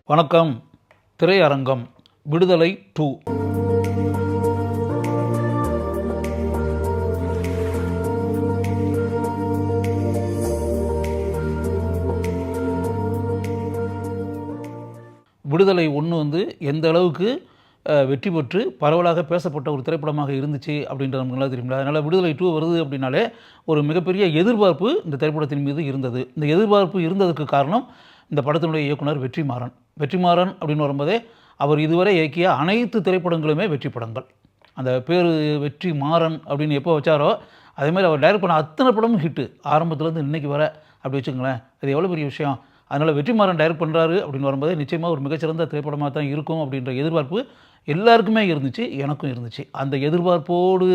வணக்கம். திரையரங்கம் விடுதலை 2. விடுதலை 1 வந்து எந்த அளவுக்கு வெற்றி பெற்று பரவலாக பேசப்பட்ட ஒரு திரைப்படமாக இருந்துச்சு அப்படின்றது நமக்கு நல்லா தெரியுங்களா. அதனால் விடுதலை 2 வருது அப்படின்னாலே ஒரு மிகப்பெரிய எதிர்பார்ப்பு இந்த திரைப்படத்தின் மீது இருந்தது. இந்த எதிர்பார்ப்பு இருந்ததுக்கு காரணம் இந்த படத்தினுடைய இயக்குனர் வெற்றிமாறன். வெற்றிமாறன் அப்படின்னு வரும்போதே அவர் இதுவரை இயக்கிய அனைத்து திரைப்படங்களுமே வெற்றி படங்கள். அந்த பேர் வெற்றிமாறன் அப்படின்னு எப்போ வச்சாரோ அதேமாதிரி அவர் டைரக்ட் பண்ண அத்தனை படமும் ஹிட்டு, ஆரம்பத்துலேருந்து இன்றைக்கி வர. அப்படி வச்சுங்களேன், அது எவ்வளோ பெரிய விஷயம். அதனால் வெற்றிமாறன் டைரக்ட் பண்ணுறாரு அப்படின்னு வரும்போதே நிச்சயமாக ஒரு மிகச்சிறந்த திரைப்படமாக தான் இருக்கும் அப்படின்ற எதிர்பார்ப்பு எல்லாருக்குமே இருந்துச்சு, எனக்கும் இருந்துச்சு. அந்த எதிர்பார்ப்போடு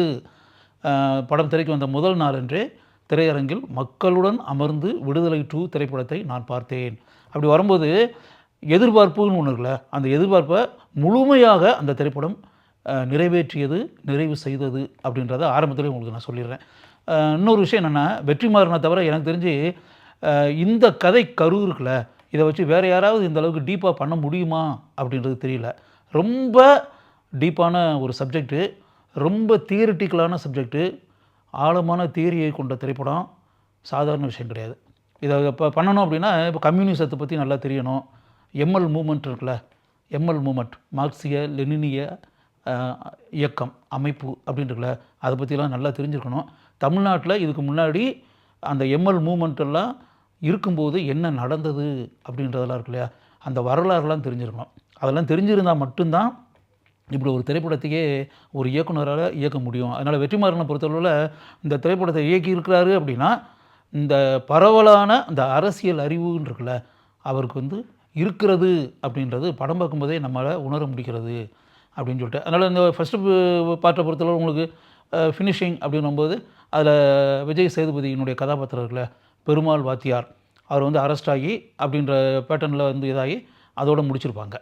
படம் திரைக்கு வந்த முதல் நாளன்றே திரையரங்கில் மக்களுடன் அமர்ந்து விடுதலை 2 திரைப்படத்தை நான் பார்த்தேன். அப்படி வரும்போது எதிர்பார்ப்புன்னு ஒன்று இருக்குல்ல, அந்த எதிர்பார்ப்பை முழுமையாக அந்த திரைப்படம் நிறைவேற்றியது, நிறைவு செய்தது அப்படின்றத ஆரம்பத்திலே உங்களுக்கு நான் சொல்லிடுறேன். இன்னொரு விஷயம் என்னென்னா, வெற்றிமாறனை தவிர எனக்கு தெரிஞ்சு இந்த கதை கரு இருக்குல்ல, இதை வச்சு வேறு யாராவது இந்த அளவுக்கு டீப்பாக பண்ண முடியுமா அப்படின்றது தெரியல. ரொம்ப டீப்பான ஒரு சப்ஜெக்டு, ரொம்ப தியரிட்டிக்கலான சப்ஜெக்டு, ஆழமான தியரியை கொண்ட திரைப்படம் சாதாரண விஷயம் கிடையாது. இதை இப்போ பண்ணணும் அப்படின்னா, இப்போ கம்யூனிசத்தை பற்றி நல்லா தெரியணும். எம்எல் மூமெண்ட் இருக்குல்ல, எம்எல் மூமெண்ட் மார்க்சிய லெனினிய இயக்கம் அமைப்பு அப்படின்றதுல அதை பற்றிலாம் நல்லா தெரிஞ்சுருக்கணும். தமிழ்நாட்டில் இதுக்கு முன்னாடி அந்த எம்எல் மூமெண்ட்டெல்லாம் இருக்கும்போது என்ன நடந்தது அப்படின்றதெல்லாம் இருக்கு இல்லையா, அந்த வரலாறுலாம் தெரிஞ்சிருக்கணும். அதெல்லாம் தெரிஞ்சிருந்தால் மட்டும்தான் இப்படி ஒரு திரைப்படத்தையே ஒரு இயக்குனரால் இயக்க முடியும். அதனால் வெற்றிமாறனை பொறுத்தளவில் இந்த திரைப்படத்தை இயக்கி இருக்கிறாரு அப்படின்னா, இந்த பரவலான அந்த அரசியல் அறிவுன்னு இருக்குல்ல, அவருக்கு வந்து இருக்கிறது அப்படின்றது படம் பார்க்கும்போதே நம்மளால் உணர முடிகிறது அப்படின்னு சொல்லிட்டு. அதனால் இந்த ஃபஸ்ட்டு பார்ட்டை பொறுத்தளவு உங்களுக்கு ஃபினிஷிங் அப்படின்னும்போது அதில் விஜய் சேதுபதியினுடைய கதாபாத்திரம் இருக்குல்ல, பெருமாள் வாத்தியார், அவர் வந்து அரெஸ்ட் ஆகி அப்படின்ற பேட்டர்னில் வந்து இதாகி அதோடு முடிச்சிருப்பாங்க.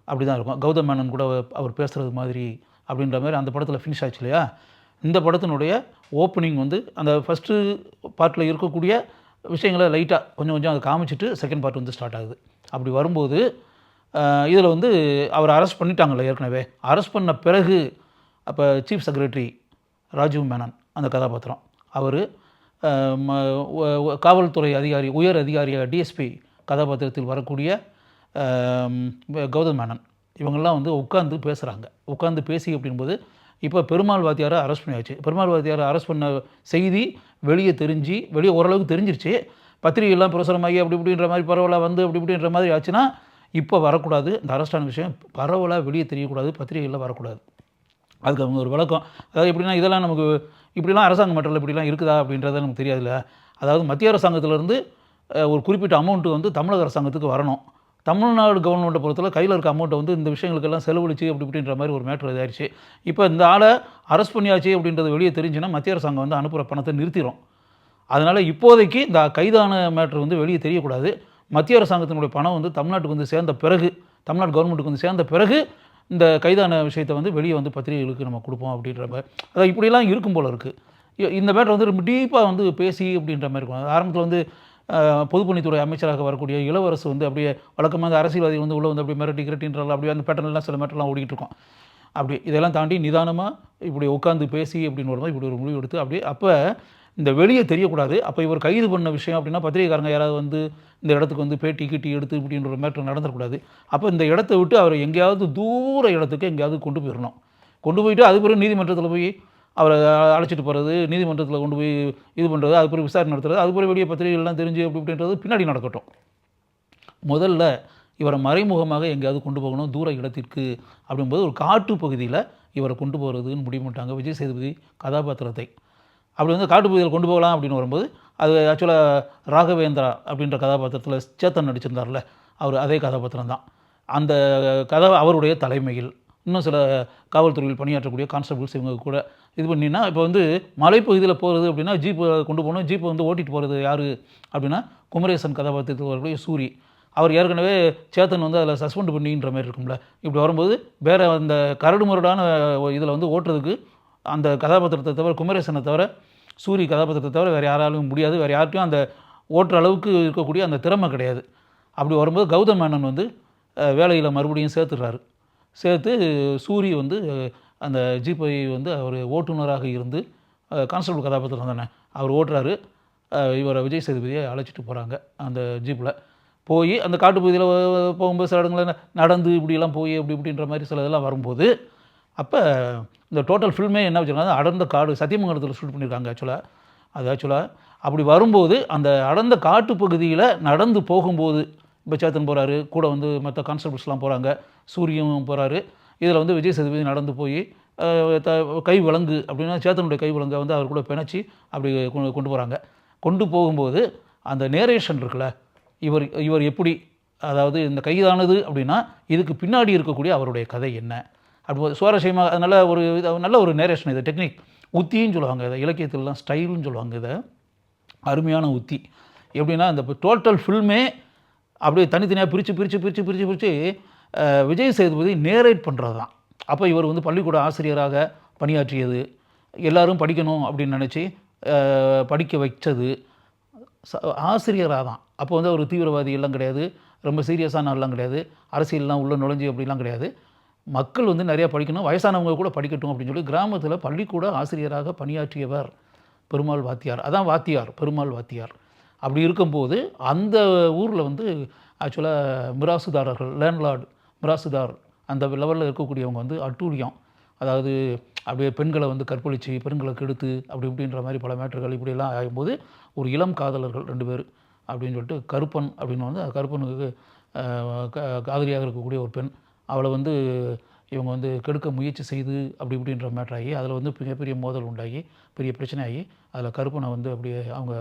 அப்படி தான் இருக்கும். கௌதம் மேனன் கூட அவர் பேசுகிறது மாதிரி அப்படின்ற மாதிரி அந்த படத்தில் ஃபினிஷ் ஆச்சு இல்லையா. இந்த படத்தினுடைய ஓப்பனிங் வந்து அந்த ஃபஸ்ட்டு பார்ட்டில் இருக்கக்கூடிய விஷயங்களை லைட்டாக கொஞ்சம் கொஞ்சம் அதை காமிச்சிட்டு செகண்ட் பார்ட் வந்து ஸ்டார்ட் ஆகுது. அப்படி வரும்போது இதில் வந்து அவர் அரெஸ்ட் பண்ணிட்டாங்கல்ல ஏற்கனவே. அரெஸ்ட் பண்ண பிறகு அப்போ சீஃப் செக்ரட்டரி ராஜீவ் மேனன் அந்த கதாபாத்திரம், அவர் காவல்துறை அதிகாரி உயர் அதிகாரியாக டிஎஸ்பி கதாபாத்திரத்தில் வரக்கூடிய கௌதம் மேனன், இவங்கெல்லாம் வந்து உட்காந்து பேசுகிறாங்க. உட்காந்து பேசி அப்படின்போது இப்போ பெருமாள் வாத்தியாரை அரெஸ்ட் பண்ணியாச்சு. பெருமாள் வாத்தியாரை அரெஸ்ட் பண்ண செய்தி வெளியே ஓரளவுக்கு தெரிஞ்சிருச்சு. பத்திரிகையெல்லாம் பிரசுரமாகி அப்படி இப்படின்ற மாதிரி பரவலாக வந்து அப்படி இப்படின்ற மாதிரி ஆச்சுன்னா இப்போ வரக்கூடாது. இந்த அரெஸ்டான விஷயம் பரவலாக வெளியே தெரியக்கூடாது, பத்திரிகைகளில் வரக்கூடாது. அதுக்கு அவங்க ஒரு விளக்கம். அதாவது எப்படின்னா, இதெல்லாம் நமக்கு இப்படிலாம் அரசாங்க மட்டத்தில் இப்படிலாம் இருக்குதா அப்படின்றத நமக்கு தெரியாதுல்ல. அதாவது மத்திய அரசாங்கத்திலேருந்து ஒரு குறிப்பிட்ட அமௌண்ட்டு வந்து தமிழக அரசாங்கத்துக்கு வரணும். தமிழ்நாடு கவர்மெண்ட்டை பொறுத்தவரை கையில் இருக்க அமௌண்ட்டை வந்து இந்த விஷயங்களுக்கெல்லாம் செலவழிச்சு அப்படி இப்படின்ற மாதிரி ஒரு மேட்ரு இதாகிடுச்சு. இப்போ இந்த ஆளை அரெஸ்ட் பண்ணியாச்சு அப்படின்றது வெளியே தெரிஞ்சுன்னா மத்திய அரசாங்கம் வந்து அனுப்புகிற பணத்தை நிறுத்திடும். அதனால் இப்போதைக்கு இந்த கைதான மேட்ரு வந்து வெளியே தெரியக்கூடாது. மத்திய அரசாங்கத்தினுடைய பணம் வந்து தமிழ்நாட்டுக்கு வந்து சேர்ந்த பிறகு, தமிழ்நாடு கவர்மெண்ட்டுக்கு வந்து சேர்ந்த பிறகு இந்த கைதான விஷயத்தை வந்து வெளியே வந்து பத்திரிகைகளுக்கு நம்ம கொடுப்போம் அப்படின்ற மாதிரி. அதாவது இப்படிலாம் இருக்கும் போல் இருக்குது. இந்த மேட்ரு வந்து ரொம்ப டீப்பாக வந்து பேசி அப்படின்ற மாதிரி இருக்கும். ஆரம்பத்தில் வந்து பொதுப்பணித்துறை அமைச்சராக வரக்கூடிய இளவரசு வந்து அப்படியே வழக்கமாக அரசியல்வாதி வந்து உள்ளே வந்து அப்படியே மிரட்டி கிரட்டின்றால் அப்படியே அந்த பேட்டர்லாம் சில மேட்டர்லாம் ஓடிக்கிட்டு இருக்கும். அப்படி இதெல்லாம் தாண்டி நிதானமாக இப்படி உட்காந்து பேசி அப்படின்னு வரும்போது இப்படி ஒரு முடிவு எடுத்து அப்படியே அப்போ இந்த வெளியே தெரியக்கூடாது. அப்போ இவர் கைது பண்ண விஷயம் அப்படின்னா பத்திரிகைக்காரங்க யாராவது வந்து இந்த இடத்துக்கு வந்து பேட்டி கிட்டி எடுத்து இப்படின்ற ஒரு மேட்டர் நடந்துடக்கூடாது. அப்போ இந்த இடத்த விட்டு அவர் எங்கேயாவது தூர இடத்துக்கு எங்கேயாவது கொண்டு போயிடணும். கொண்டு போயிட்டு அது பிறகு நீதிமன்றத்தில் போய் அவரை அழைச்சிட்டு போகிறது, நீதிமன்றத்தில் கொண்டு போய் இது பண்ணுறது, அது பிறகு விசாரணை நடத்துறது, அது பிறகு வெளியே பத்திரிகைகள்லாம் தெரிஞ்சு அப்படி இப்படின்றது பின்னாடி நடக்கட்டும். முதல்ல இவரை மறைமுகமாக எங்கேயாவது கொண்டு போகணும் தூர இடத்திற்கு அப்படிங்கும்போது ஒரு காட்டு பகுதியில் இவரை கொண்டு போகிறதுன்னு முடிவு பண்ணிட்டாங்க விஜய் சேதுபதி கதாபாத்திரத்தை. அப்படி வந்து காட்டு பகுதியில் கொண்டு போகலாம் அப்படின்னு வரும்போது அது ஆக்சுவலாக ராகவேந்திரா அப்படின்ற கதாபாத்திரத்தில் சேத்தன் நடிச்சிருந்தார்ல, அவர் அதே கதாபாத்திரம் தான். அந்த அவருடைய தலைமையில் இன்னும் சில காவல்துறையில் பணியாற்றக்கூடிய கான்ஸ்டபிள்ஸ் இவங்க கூட இது பண்ணினா, இப்போ வந்து மலைப்பகுதியில் போகிறது அப்படின்னா ஜீப்பை கொண்டு போகணும். ஜீப்பை வந்து ஓட்டிகிட்டு போகிறது யார் அப்படின்னா குமரேசன் கதாபாத்திரத்தில் வரக்கூடிய சூரி. அவர் ஏற்கனவே சேத்தன் வந்து அதில் சஸ்பெண்ட் பண்ணின்ற மாதிரி இருக்கும்ல. இப்படி வரும்போது வேறு அந்த கரடு முரடான இதில் வந்து ஓட்டுறதுக்கு அந்த கதாபாத்திரத்தை தவிர, குமரேசனை தவிர, சூரி கதாபாத்திரத்தை தவிர வேறு யாராலும் முடியாது. வேறு யார்ட்டையும் அந்த ஓட்டுற அளவுக்கு இருக்கக்கூடிய அந்த திறமை கிடையாது. அப்படி வரும்போது கௌதம் மேனன் வந்து வேலையில் மறுபடியும் சேர்த்துடுறாரு. சேர்த்து சூரி வந்து அந்த ஜீப்பை வந்து அவர் ஓட்டுநராக இருந்து கான்ஸ்டபிள் கதாபாத்திரம் தானே அவர் ஓட்டுறாரு. இவரை விஜய் சேதுபதியை அழைச்சிட்டு போகிறாங்க அந்த ஜீப்பில். போய் அந்த காட்டுப்பகுதியில் போகும்போது சில இடங்களில் நடந்து இப்படியெல்லாம் போய் இப்படின்ற மாதிரி சில இதெல்லாம் வரும்போது அப்போ இந்த டோட்டல் ஃபில்மே என்ன வச்சுருக்காங்க, அடர்ந்த காடு சத்தியமங்கலத்தில் ஷூட் பண்ணியிருக்காங்க ஆக்சுவலாக அப்படி வரும்போது அந்த அடர்ந்த காட்டு பகுதியில் நடந்து போகும்போது இப்போ சேத்தன் போகிறாரு, கூட வந்து மற்ற கான்ஸ்டபிள்ஸ்லாம் போகிறாங்க, சூரியும் போகிறாரு. இதில் வந்து விஜய் சேதுபதி நடந்து போய் கை விலங்கு அப்படின்னா சேத்தனுடைய கை விலங்கை வந்து அவர் கூட பிணைச்சி அப்படி கொண்டு போகிறாங்க. கொண்டு போகும்போது அந்த நேரேஷன் இருக்குல்ல, இவர் எப்படி, அதாவது இந்த கைதானது அப்படின்னா இதுக்கு பின்னாடி இருக்கக்கூடிய அவருடைய கதை என்ன அப்படி சுவாரஸ்யமாக, அதனால் நல்ல ஒரு நேரேஷன். இது டெக்னிக் உத்தின்னு சொல்லுவாங்க, இதை இலக்கியத்திலலாம் ஸ்டைல்னு சொல்லுவாங்க. இதை அருமையான உத்தி. எப்படின்னா இந்த டோட்டல் ஃபில்மே அப்படியே தனித்தனியாக பிரித்து விஜய் சேதுபதி நேரேட் பண்ணுறது தான். அப்போ இவர் வந்து பள்ளிக்கூட ஆசிரியராக பணியாற்றியது, எல்லோரும் படிக்கணும் அப்படின்னு நினச்சி படிக்க வைச்சது ஆசிரியராக தான். அப்போ வந்து ஒரு தீவிரவாதி எல்லாம் கிடையாது, ரொம்ப சீரியஸான ஆள்லாம் கிடையாது, அரசியல்லாம் உள்ள நுழைஞ்சி அப்படிலாம் கிடையாது. மக்கள் வந்து நிறையா படிக்கணும், வயசானவங்க கூட படிக்கட்டும் அப்படின்னு சொல்லி கிராமத்தில் பள்ளிக்கூட ஆசிரியராக பணியாற்றியவர் பெருமாள் வாத்தியார். அதான் வாத்தியார், பெருமாள் வாத்தியார். அப்படி இருக்கும்போது அந்த ஊரில் வந்து ஆக்சுவலாக மிராசுதாரர்கள், லேண்ட்லார்டு மிராசுதார் அந்த லெவலில் இருக்கக்கூடியவங்க வந்து அட்டூழியம், அதாவது அப்படியே பெண்களை வந்து கற்பழித்து பெண்களை கெடுத்து அப்படி இப்படின்ற மாதிரி பல மேட்டர்கள் இப்படியெல்லாம் ஆகும்போது ஒரு இளம் காதலர்கள் 2 பேர் அப்படின்னு சொல்லிட்டு கருப்பன் அப்படின்னு வந்து கருப்பனுக்கு காதலியாக இருக்கக்கூடிய ஒரு பெண், அவளை வந்து இவங்க வந்து கெடுக்க முயற்சி செய்து அப்படி இப்படின்ற மேட்டர் ஆகி அதில் வந்து மிகப்பெரிய மோதல் உண்டாகி பெரிய பிரச்சனை ஆகி அதில் கருப்பனை வந்து அப்படியே அவங்க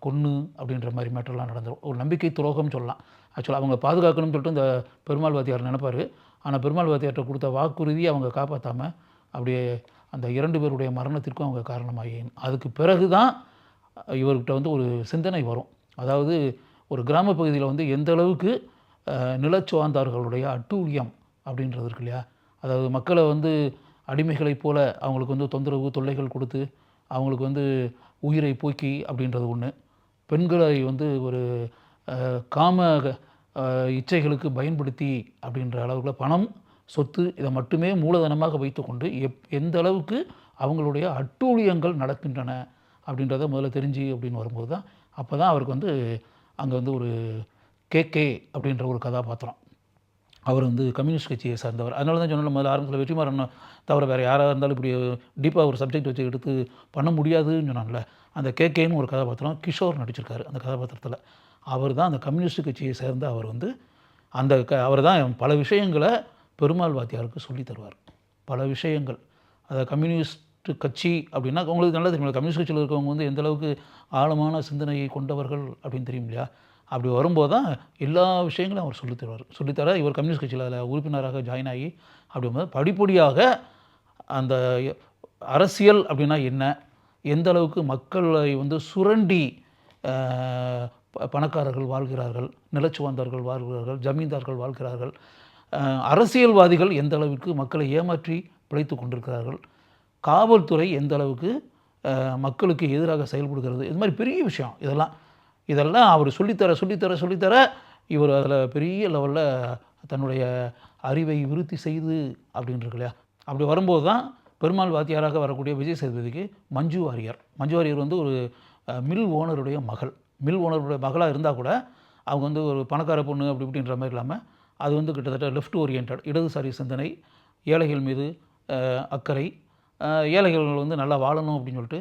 கொன்று அப்படின்ற மாதிரி மேட்டர்லாம் நடந்துடும். ஒரு நம்பிக்கை துரோகம் சொல்லலாம். ஆக்சுவலாக அவங்க பாதுகாக்கணும்னு சொல்லிட்டு இந்த பெருமாள் வாத்தியார் நினைப்பார். ஆனால் பெருமாள் வாத்தியார்கிட்ட கொடுத்த வாக்குறுதியை அவங்க காப்பாற்றாமல் அப்படியே அந்த 2 பேருடைய மரணத்திற்கும் அவங்க காரணமாகி அதுக்கு பிறகு தான் இவர்கிட்ட வந்து ஒரு சிந்தனை வரும். அதாவது ஒரு கிராம பகுதியில் வந்து எந்த அளவுக்கு நிலச்சுவாந்தார்களுடைய அட்டூழியம் அப்படின்றது இருக்கு இல்லையா, அதாவது மக்களை வந்து அடிமைகளைப் போல அவங்களுக்கு வந்து தொந்தரவு தொல்லைகள் கொடுத்து அவங்களுக்கு வந்து உயிரை போக்கி அப்படின்றது ஒன்று, பெண்களை வந்து ஒரு காம இச்சைகளுக்கு பயன்படுத்தி அப்படின்ற அளவுக்கு பணம் சொத்து இதை மட்டுமே மூலதனமாக வைத்துக்கொண்டு எந்த அளவுக்கு அவங்களுடைய அட்டூழியங்கள் நடக்கின்றன அப்படின்றத முதல்ல தெரிஞ்சு அப்படின்னு வரும்போது தான் அப்போ தான் அவருக்கு வந்து அங்கே வந்து ஒரு கே அப்படின்ற ஒரு கதாபாத்திரம், அவர் வந்து கம்யூனிஸ்ட் கட்சியை சார்ந்தவர். அதனால தான் சொன்ன முதல்ல ஆரம்பத்தில் வெற்றிமாறன் தவிர வேறு யாராக இருந்தாலும் இப்படி டீப்பாக ஒரு சப்ஜெக்ட் வச்சு எடுத்து பண்ண முடியாதுன்னு சொன்னாங்கல்ல, அந்த கேன்னு ஒரு கதாபாத்திரம் கிஷோர் நடிச்சிருக்காரு. அந்த கதாபாத்திரத்தில் அவர் தான் அந்த கம்யூனிஸ்ட் கட்சியை சேர்ந்த அவர் வந்து அவர் தான் பல விஷயங்களை பெருமாள் வாத்தியாருக்கு சொல்லி தருவார். பல விஷயங்கள், அதை கம்யூனிஸ்ட் கட்சி அப்படின்னா உங்களுக்கு நல்லா தெரியும், கம்யூனிஸ்ட் கட்சியில் இருக்கவங்க வந்து எந்த அளவுக்கு ஆழமான சிந்தனையை கொண்டவர்கள் அப்படின்னு தெரியும் இல்லையா. அப்படி வரும்போது தான் எல்லா விஷயங்களும் அவர் சொல்லித்தர இவர் கம்யூனிஸ்ட் கட்சியில் அதில் உறுப்பினராக ஜாயின் ஆகி அப்படிங்கும்போது படிப்படியாக அந்த அரசியல் அப்படின்னா என்ன, எந்த அளவுக்கு மக்களை வந்து சுரண்டி பணக்காரர்கள் வாழ்கிறார்கள், நிலச்சுவாந்தார்கள் வாழ்கிறார்கள், ஜமீன்தார்கள் வாழ்கிறார்கள், அரசியல்வாதிகள் எந்த அளவுக்கு மக்களை ஏமாற்றி பிழைத்து கொண்டிருக்கிறார்கள், காவல்துறை எந்த அளவுக்கு மக்களுக்கு எதிராக செயல்படுகிறது, இது மாதிரி பெரிய விஷயம். இதெல்லாம் அவர் சொல்லித்தர இவர் அதில் பெரிய லெவலில் தன்னுடைய அறிவை விருத்தி செய்து அப்படின்னு இருக்கு இல்லையா. அப்படி வரும்போது தான் பெருமாள் வாத்தியாராக வரக்கூடிய விஜய் சேதுபதிக்கு மஞ்சு வாரியர் வந்து ஒரு மில் ஓனருடைய மகளாக இருந்தால் கூட அவங்க வந்து ஒரு பணக்கார பொண்ணு அப்படி இப்படின்ற மாதிரி இல்லாமல் அது வந்து கிட்டத்தட்ட லெஃப்ட் ஓரியன்ட், இடதுசாரி சிந்தனை, ஏழைகள் மீது அக்கறை, ஏழைகள் வந்து நல்லா வாழணும் அப்படின்னு சொல்லிட்டு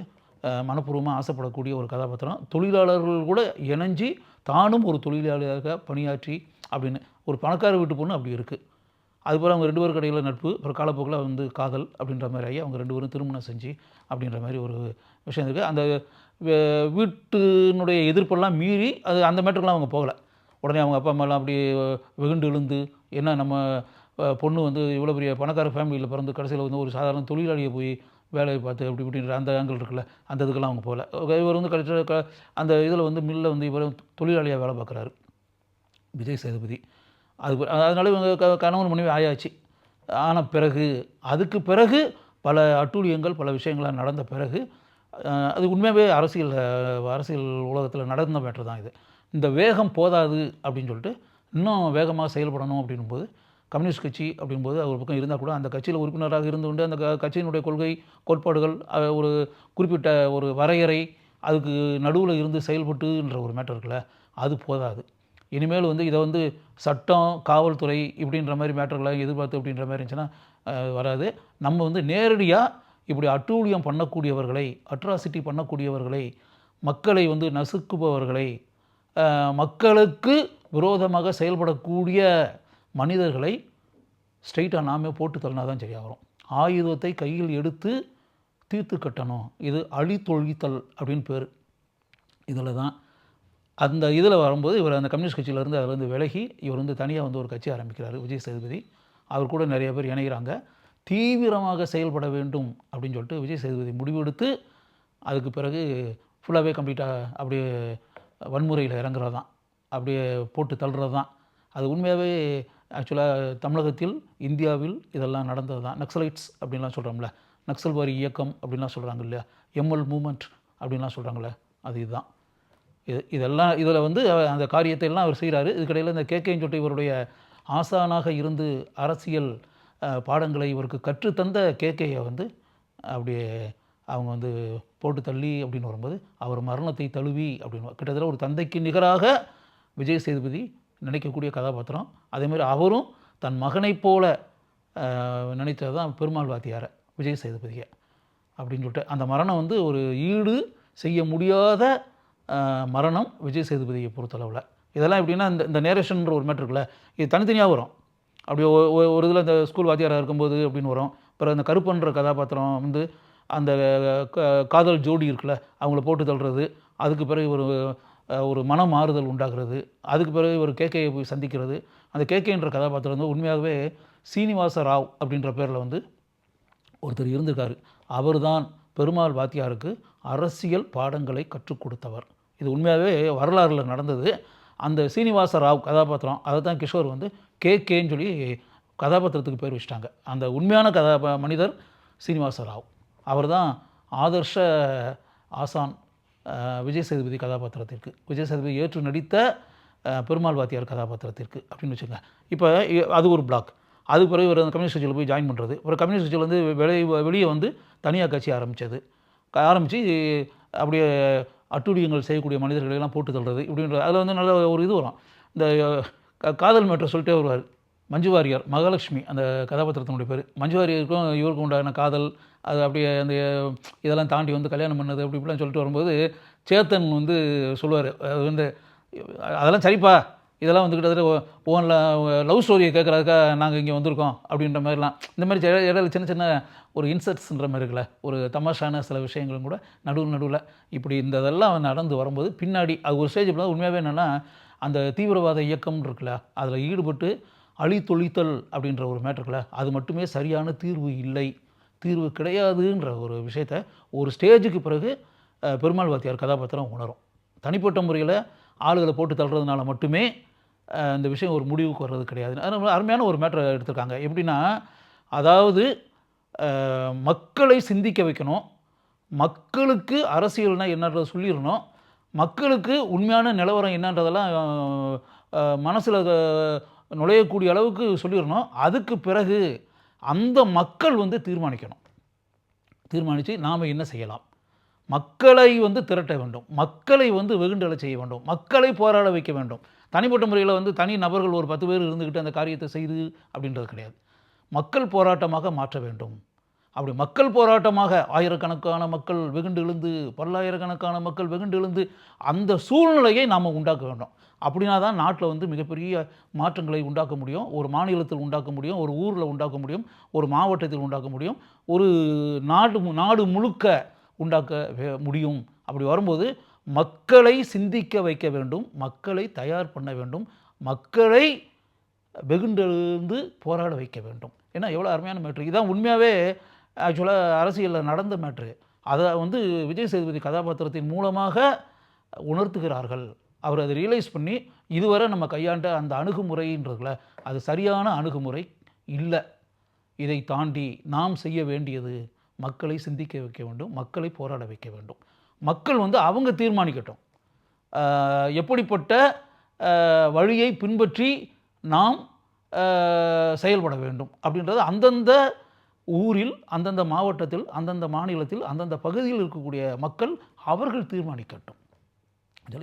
மனப்பூர்வமாக ஆசைப்படக்கூடிய ஒரு கதாபாத்திரம். தொழிலாளர்கள் கூட இணைஞ்சி தானும் ஒரு தொழிலாளியாக பணியாற்றி அப்படின்னு ஒரு பணக்கார வீட்டு பொண்ணு அப்படி இருக்குது. அதுபோல் அவங்க 2 பேருக்கு இடையில் நட்பு, அப்புறம் காலப்போக்கில் வந்து காதல் அப்படின்ற மாதிரி ஆகி அவங்க 2 பேரும் திருமணம் செஞ்சு அப்படின்ற மாதிரி ஒரு விஷயம் இருக்குது. அந்த வீட்டினுடைய எதிர்ப்பெல்லாம் மீறி அந்த மேட்டருக்கெலாம் அவங்க போகலை. உடனே அவங்க அப்பா அம்மாலாம் அப்படி வெகுண்டு எழுந்து என்ன நம்ம பொண்ணு வந்து இவ்வளோ பெரிய பணக்கார ஃபேமிலியில் பிறந்து கடைசியில் வந்து ஒரு சாதாரண தொழிலாளியை போய் வேலையை பார்த்து அப்படி இப்படின்ற அந்த ஆங்கிள் இருக்குல்ல, அந்த இதுக்கெல்லாம் அவங்க போகல. இவர் வந்து கடைசியில் அந்த இதில் வந்து மில்லில் வந்து இவர் தொழிலாளியாக வேலை பார்க்குறாரு விஜய் சேதுபதி. அதனால இவங்க கணவன் மனைவி ஆயாச்சு. ஆன பிறகு அதுக்கு பிறகு பல அட்டூழியங்கள் பல விஷயங்கள்லாம் நடந்த பிறகு அது உண்மையாகவே அரசியல் உலகத்தில் நடந்த மேட்டர் தான் இது. இந்த வேகம் போதாது அப்படின்னு சொல்லிட்டு இன்னும் வேகமாக செயல்படணும் அப்படின்போது கம்யூனிஸ்ட் கட்சி அப்படின்போது ஒரு பக்கம் இருந்தால் கூட அந்த கட்சியில் உறுப்பினராக இருந்து கொண்டு அந்த கட்சியினுடைய கொள்கை கோட்பாடுகள் ஒரு குறிப்பிட்ட ஒரு வரையறை அதுக்கு நடுவில் இருந்து செயல்பட்டுன்ற ஒரு மேட்டர் இருக்குல்ல, அது போதாது. இனிமேல் இதை சட்டம் காவல்துறை இப்படின்ற மாதிரி மேட்டர்களை எதிர்பார்த்து அப்படின்ற மாதிரி இருந்துச்சுன்னா வராது. நம்ம நேரடியாக இப்படி அட்டூழியம் பண்ணக்கூடியவர்களை, அட்ராசிட்டி பண்ணக்கூடியவர்களை, மக்களை நசுக்குபவர்களை, மக்களுக்கு விரோதமாக செயல்படக்கூடிய மனிதர்களை ஸ்ட்ரைட்டாக நாமே போட்டு தள்ளினா தான் சரியாக வரும். ஆயுதத்தை கையில் எடுத்து தீர்த்து கட்டணும். இது அழித்தொழித்தல் அப்படின்னு பேர். இதில் தான் அந்த இதில் வரும்போது இவர் அந்த கம்யூனிஸ்ட் கட்சியிலேருந்து அதிலேருந்து விலகி இவர் தனியாக ஒரு கட்சி ஆரம்பிக்கிறார் விஜய் சேதுபதி. அவர் கூட நிறைய பேர் இணைகிறாங்க. தீவிரமாக செயல்பட வேண்டும் அப்படின்னு சொல்லிட்டு விஜய் சேதுபதி முடிவெடுத்து அதுக்கு பிறகு ஃபுல்லாகவே கம்ப்ளீட்டாக அப்படியே வன்முறையில் இறங்குறது தான், அப்படியே போட்டு தள்ளுறது தான். அது உண்மையாகவே ஆக்சுவலாக தமிழகத்தில், இந்தியாவில் இதெல்லாம் நடந்தது தான். நக்சலைட்ஸ் அப்படின்லாம் சொல்கிறோம்ல, நக்சல்வாரி இயக்கம் அப்படின்லாம் சொல்கிறாங்க இல்லையா, எம்எல் மூமெண்ட் அப்படின்லாம் சொல்கிறாங்களே, அது இதுதான். இதெல்லாம் இதில் அந்த காரியத்தை எல்லாம் அவர் செய்கிறாரு. இதுக்கிடையில் இந்த கேகேன்னு சொல்லிட்டு இவருடைய ஆசானாக இருந்து அரசியல் பாடங்களை இவருக்கு கற்றுத்தந்த கேகேயை அப்படியே அவங்க போட்டு தள்ளி அப்படின்னு வரும்போது அவர் மரணத்தை தழுவி அப்படின்னு கிட்டத்தட்ட ஒரு தந்தைக்கு நிகராக விஜய் சேதுபதி நினைக்கக்கூடிய கதாபாத்திரம். அதேமாதிரி அவரும் தன் மகனைப் போல நினைத்தது தான் பெருமாள் வாத்தியாரை, விஜய் சேதுபதியை அப்படின்னு சொல்லிட்டு அந்த மரணம் ஒரு ஈடு செய்ய முடியாத மரணம் விஜய் சேதுபதியை பொறுத்தளவில். இதெல்லாம் எப்படின்னா இந்த நேரேஷன்ற ஒரு மேட்ரு இருக்குல்ல, இது தனித்தனியாக வரும். அப்படி ஒரு இதில் இந்த ஸ்கூல் வாத்தியாராக இருக்கும்போது அப்படின்னு வரும். அப்புறம் அந்த கருப்பன்ற கதாபாத்திரம் அந்த காதல் ஜோடி இருக்குல்ல, அவங்கள போட்டு தள்ளுறது, அதுக்கு பிறகு ஒரு மன மாறுதல் உண்டாகிறது, அதுக்கு பிறகு ஒரு கேகேயை போய் சந்திக்கிறது. அந்த கேகேன்ற கதாபாத்திரம் உண்மையாகவே சீனிவாச ராவ் அப்படின்ற பேரில் ஒருத்தர் இருந்திருக்காரு. அவர் தான் பெருமாள் வாத்தியாருக்கு அரசியல் பாடங்களை கற்றுக் கொடுத்தவர். இது உண்மையாகவே வரலாறில் நடந்தது. அந்த சீனிவாச ராவ் கதாபாத்திரம் அதை தான் கிஷோர் கேன்னு சொல்லி கதாபாத்திரத்துக்கு பேர் வச்சிட்டாங்க. அந்த உண்மையான மனிதர் சீனிவாச ராவ். அவர் தான் ஆதர்ஷ ஆசான் விஜய் சேதுபதி கதாபாத்திரத்திற்கு, விஜய் சேதுபதி ஏற்று நடித்த பெருமாள் வாத்தியார் கதாபாத்திரத்திற்கு அப்படின்னு வச்சுங்க. இப்போ அது ஒரு பிளாக். அதுக்கு பிறகு ஒரு கம்யூனிஸ்ட் கட்சியில் போய் ஜாயின் பண்ணுறது. ஒரு கம்யூனிஸ்ட் கட்சியில் வெளியே தனியாக கட்சி ஆரம்பித்து அப்படியே அட்டூழியங்கள் செய்யக்கூடிய மனிதர்களெல்லாம் போட்டு தள்ளுறது இப்படின்ற அதில் நல்ல ஒரு இது வரும். இந்த காதல் மேட்டர் சொல்லிட்டே வருவார் மஞ்சு வாரியர், மகாலட்சுமி அந்த கதாபாத்திரத்தினுடைய பேர். மஞ்சு வாரியருக்கும் இவருக்கும் உண்டான காதல், அது அப்படியே அந்த இதெல்லாம் தாண்டி கல்யாணம் பண்ணது அப்படி இப்படிலாம் சொல்லிட்டு வரும்போது சேத்தன் சொல்லுவார், அது அதெல்லாம் சரிப்பா, இதெல்லாம் கிட்டத்தட்ட ஓனில் லவ் ஸ்டோரியை கேட்குறதுக்காக நாங்கள் இங்கே வந்திருக்கோம் அப்படின்ற மாதிரிலாம். இந்த மாதிரி இடையில சின்ன சின்ன ஒரு இன்சர்ட்ஸ்ன்ற மாதிரி இருக்குல்ல, ஒரு தமாஷான சில விஷயங்களும் கூட நடுவில் இப்படி இந்த இதெல்லாம் நடந்து வரும்போது பின்னாடி அது ஒரு ஸ்டேஜ் உண்மையாகவே என்னென்னா அந்த தீவிரவாத இயக்கம் இருக்குல்ல, அதில் ஈடுபட்டு அழித்தொழித்தல் அப்படின்ற ஒரு மேட்டருக்குல்ல, அது மட்டுமே சரியான தீர்வு இல்லை, தீர்வு கிடையாதுன்ற ஒரு விஷயத்தை ஒரு ஸ்டேஜுக்கு பிறகு பெருமாள் வாத்தியார் கதாபாத்திரம் உணரும். தனிப்பட்ட முறையில் ஆளுகளை போட்டு தள்ளுறதுனால மட்டுமே இந்த விஷயம் ஒரு முடிவுக்கு வர்றது கிடையாது. அதனால் அருமையான ஒரு மேட்டரை எடுத்திருக்காங்க. எப்படின்னா, அதாவது மக்களை சிந்திக்க வைக்கணும், மக்களுக்கு அரசியல்னால் என்னன்றதை சொல்லிடணும், மக்களுக்கு உண்மையான நிலவரம் என்னன்றதெல்லாம் மனசில் நுழையக்கூடிய அளவுக்கு சொல்லிடணும். அதுக்கு பிறகு அந்த மக்கள் தீர்மானிக்கணும். தீர்மானித்து நாம் என்ன செய்யலாம், மக்களை திரட்ட வேண்டும், மக்களை வெகுண்டலை செய்ய வேண்டும், மக்களை போராட வைக்க வேண்டும். தனிப்பட்ட முறையில் தனி நபர்கள் ஒரு 10 பேர் இருந்துக்கிட்டு அந்த காரியத்தை செய்து அப்படின்றது கிடையாது. மக்கள் போராட்டமாக மாற்ற வேண்டும். அப்படி மக்கள் போராட்டமாக ஆயிரக்கணக்கான மக்கள் வெகுண்டு எழுந்து, பல்லாயிரக்கணக்கான மக்கள் வெகுண்டு எழுந்து அந்த சூழ்நிலையை நாம் உண்டாக்க வேண்டும். அப்படின்னா தான் நாட்டில் மிகப்பெரிய மாற்றங்களை உண்டாக்க முடியும். ஒரு மாநிலத்தில் உண்டாக்க முடியும், ஒரு ஊரில் உண்டாக்க முடியும், ஒரு மாவட்டத்தில் உண்டாக்க முடியும், ஒரு நாடு முழுக்க உண்டாக்க முடியும். அப்படி வரும்போது மக்களை சிந்திக்க வைக்க வேண்டும், மக்களை தயார் பண்ண வேண்டும், மக்களை வெகுண்டெழுந்து போராட வைக்க வேண்டும். ஏன்னா எவ்வளோ அருமையான மேட்ரு. இதான் உண்மையாகவே ஆக்சுவலாக அரசியலில் நடந்த மேட்ரு. அதை விஜய் சேதுபதி கதாபாத்திரத்தின் மூலமாக உணர்த்துகிறார்கள். அவர் அதை ரியலைஸ் பண்ணி இதுவரை நம்ம கையாண்ட அந்த அணுகுமுறைன்றதுல அது சரியான அணுகுமுறை இல்லை. இதை தாண்டி நாம் செய்ய வேண்டியது மக்களை சிந்திக்க வைக்க வேண்டும், மக்களை போராட வைக்க வேண்டும். மக்கள் அவங்க தீர்மானிக்கட்டும் எப்படிப்பட்ட வழியை பின்பற்றி நாம் செயல்பட வேண்டும் அப்படின்றது அந்தந்த ஊரில், அந்தந்த மாவட்டத்தில், அந்தந்த மாநிலத்தில், அந்தந்த பகுதியில் இருக்கக்கூடிய மக்கள் அவர்கள் தீர்மானிக்கட்டும்.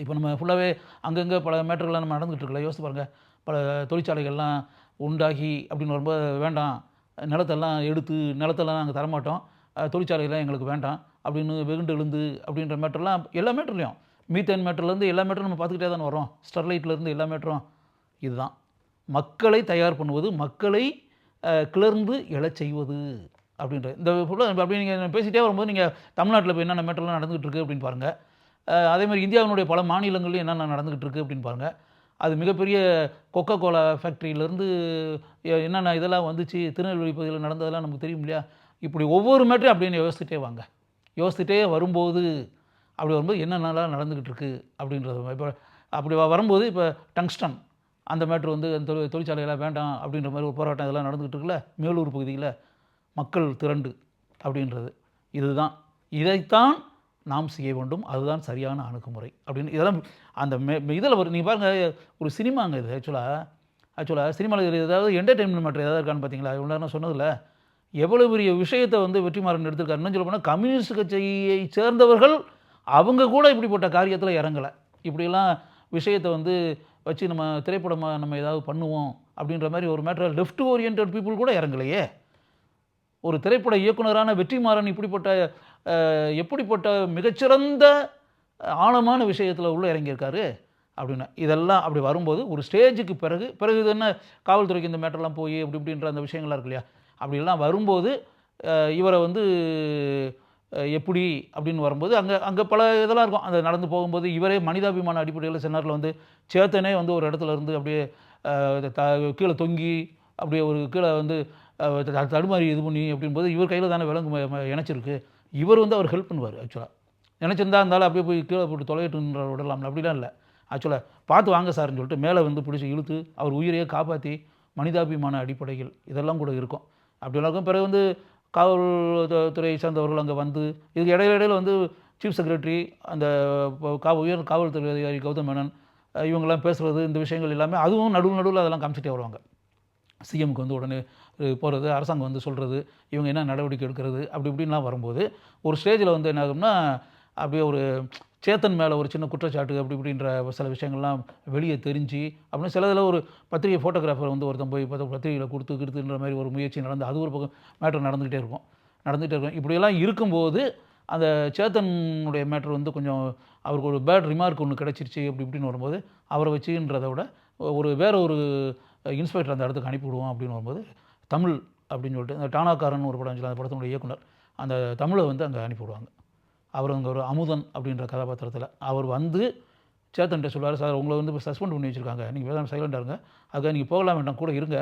இப்போ நம்ம ஃபுல்லாகவே அங்கங்கே பல மேட்டர்கள்லாம் நம்ம நடந்துகிட்டு இருக்கல. யோசிச்சு பாருங்கள், பல தொழிற்சாலைகள்லாம் உண்டாகி அப்படின்னு வரும்போது வேண்டாம், நிலத்தெல்லாம் நாங்கள் தரமாட்டோம், தொழிற்சாலைகள்லாம் எங்களுக்கு வேண்டாம் அப்படின்னு வெகுண்டு எழுந்து அப்படின்ற மேட்டர்லாம் எல்லா மேட்டர்லையும், மீத்தேன் மேட்டர்லேருந்து எல்லா மேட்டரும் நம்ம பார்த்துக்கிட்டே தானே வரோம். ஸ்டெர்லைட்லேருந்து எல்லா மேட்டரும் இதுதான். மக்களை தயார் பண்ணுவது, மக்களை கிளர்ந்து எழச் செய்வது அப்படின்ற இந்த ஃபுல்லாக அப்படி நீங்கள் பேசிகிட்டே வரும்போது நீங்கள் தமிழ்நாட்டில் இப்போ என்னென்ன மேட்டர்லாம் நடந்துகிட்டு இருக்குது அப்படின்னு பாருங்கள். அதேமாதிரி இந்தியாவினுடைய பல மாநிலங்கள்லையும் என்னென்ன நடந்துகிட்டு இருக்குது அப்படின்னு பாருங்கள். அது மிகப்பெரிய கொக்கோ கோலா ஃபேக்ட்ரியிலேருந்து என்னென்ன இதெல்லாம் வந்துச்சு, திருநெல்வேலி பகுதியில் நடந்ததெல்லாம் நமக்கு தெரியும் இல்லையா. இப்படி ஒவ்வொரு மேட்டரையும் அப்படின்னு யோசிச்சுட்டே வாங்க. யோசிச்சுட்டே வரும்போது என்னென்னலாம் நடந்துக்கிட்டு இருக்குது அப்படின்றது. இப்போ அப்படி வரும்போது இப்போ டங்ஸ்டன் அந்த மேட்ரு வந்து தொழிற்சாலையெல்லாம் வேண்டாம் அப்படின்ற மாதிரி ஒரு போராட்டம் இதெல்லாம் நடந்துகிட்டு இருக்குல்ல மேலூர் பகுதியில், மக்கள் திரண்டு அப்படின்றது. இதுதான், இதைத்தான் நாம் செய்ய வேண்டும், அதுதான் சரியான அணுகுமுறை அப்படின்னு இதெல்லாம் அந்த இதில் நீங்கள் பாருங்கள், ஒரு சினிமாங்க இது. ஆக்சுவலாக சினிமாவில் ஏதாவது என்டர்டெயின்மெண்ட் மேட்ரு ஏதாவது இருக்கான்னு பார்த்தீங்களா? இவ்வளோ நேரம் சொன்னதில்ல, எவ்வளோ பெரிய விஷயத்தை வந்து வெற்றிமாறன் எடுத்திருக்காரு. இன்னும் சொல்ல போனால் கம்யூனிஸ்ட் கட்சியை சேர்ந்தவர்கள் அவங்க கூட இப்படிப்பட்ட காரியத்தில் இறங்கலை. இப்படியெல்லாம் விஷயத்தை வந்து வச்சு நம்ம திரைப்படமாக நம்ம ஏதாவது பண்ணுவோம் அப்படின்ற மாதிரி ஒரு மேட்டர் லெஃப்ட் ஓரியன்ட் பீப்புள் கூட இறங்கலையே. ஒரு திரைப்பட இயக்குனரான வெற்றிமாறன் எப்படிப்பட்ட மிகச்சிறந்த ஆழமான விஷயத்தில் உள்ளே இறங்கியிருக்காரு அப்படின்னு. இதெல்லாம் அப்படி வரும்போது ஒரு ஸ்டேஜுக்கு பிறகு இது என்ன காவல்துறைக்கு இந்த மேட்டர்லாம் போய் இப்படின்ற அந்த விஷயங்கள்லாம் இருக்கு இல்லையா, அப்படிலாம் வரும்போது இவரை வந்து எப்படி அப்படின்னு வரும்போது அங்கே பல இதெல்லாம் இருக்கும். அந்த நடந்து போகும்போது இவரே மனிதாபிமான அடிப்படையில் சென்னாரில் வந்து சேத்தனே வந்து ஒரு இடத்துல இருந்து அப்படியே கீழே தொங்கி அப்படியே ஒரு கீழே வந்து தடுமாறி இது பண்ணி அப்படின்போது இவர் கையில் தானே விலங்கு இணைச்சிருக்கு. இவர் வந்து அவர் ஹெல்ப் பண்ணுவார். ஆக்சுவலாக நினச்சிருந்தா இருந்தாலும் அப்படியே போய் கீழே போட்டு தொலைட்டுன்ற விடலாம், அப்படிலாம் இல்லை. ஆக்சுவலாக பார்த்து வாங்க சார்ன்னு சொல்லிட்டு மேலே வந்து பிடிச்சி இழுத்து அவர் உயிரையே காப்பாற்றி மனிதாபிமான அடிப்படையில் இதெல்லாம் கூட இருக்கும். அப்படிலாம் இருக்கும். பிறகு வந்து காவல்துறையை சேர்ந்தவர்கள் அங்கே வந்து இதுக்கு இடையில வந்து சீஃப் செக்ரட்டரி, அந்த உயர் காவல்துறை அதிகாரி கௌதம் மேனன் இவங்கெல்லாம் பேசுகிறது, இந்த விஷயங்கள் எல்லாமே அதுவும் நடுவில் அதெல்லாம் காமிச்சிட்டே வருவாங்க. சிஎம்க்கு வந்து உடனே போகிறது, அரசாங்கம் வந்து சொல்கிறது, இவங்க என்ன நடவடிக்கை எடுக்கிறது அப்படி இப்படின்லாம் வரும்போது ஒரு ஸ்டேஜில் வந்து என்ன ஆகும்னா அப்படியே ஒரு சேத்தன் மேலே ஒரு சின்ன குற்றச்சாட்டு அப்படி இப்படின்ற சில விஷயங்கள்லாம் வெளியே தெரிஞ்சு அப்படின்னு சிலதில் ஒரு பத்திரிகை ஃபோட்டோகிராஃபர் வந்து ஒருத்தன் போய் பத்திரிகையில் கொடுத்துன்ற மாதிரி ஒரு முயற்சி நடந்து அது ஒரு பக்கம் மேட்ரு நடந்துகிட்டே இருக்கும். இப்படியெல்லாம் இருக்கும்போது அந்த சேத்தனுடைய மேட்ரு வந்து கொஞ்சம் அவருக்கு ஒரு பேட் ரிமார்க் ஒன்று கிடச்சிருச்சு அப்படி இப்படின்னு வரும்போது அவரை வச்சுன்றதை விட வேற ஒரு இன்ஸ்பெக்டர் அந்த இடத்துக்கு அனுப்பிவிடுவோம் அப்படின்னு வரும்போது தமிழ் அப்படின்னு சொல்லிட்டு அந்த டானாக்காரன் ஒரு படம் அந்த படத்தினுடைய இயக்குனர் அந்த தமிழை வந்து அங்கே அனுப்பிவிடுவாங்க. அவர் அங்கே ஒரு அமுதன் அப்படின்ற கதாபாத்திரத்தில் அவர் வந்து சேத்தன்கிட்ட சொல்லுவார், சார் உங்களை வந்து இப்போ சஸ்பெண்ட் பண்ணி வச்சுருக்காங்க, நீங்கள் வேறு சைலண்டாக இருங்க, அதுக்காக நீங்கள் போகலாம் வேண்டாம் கூட இருங்க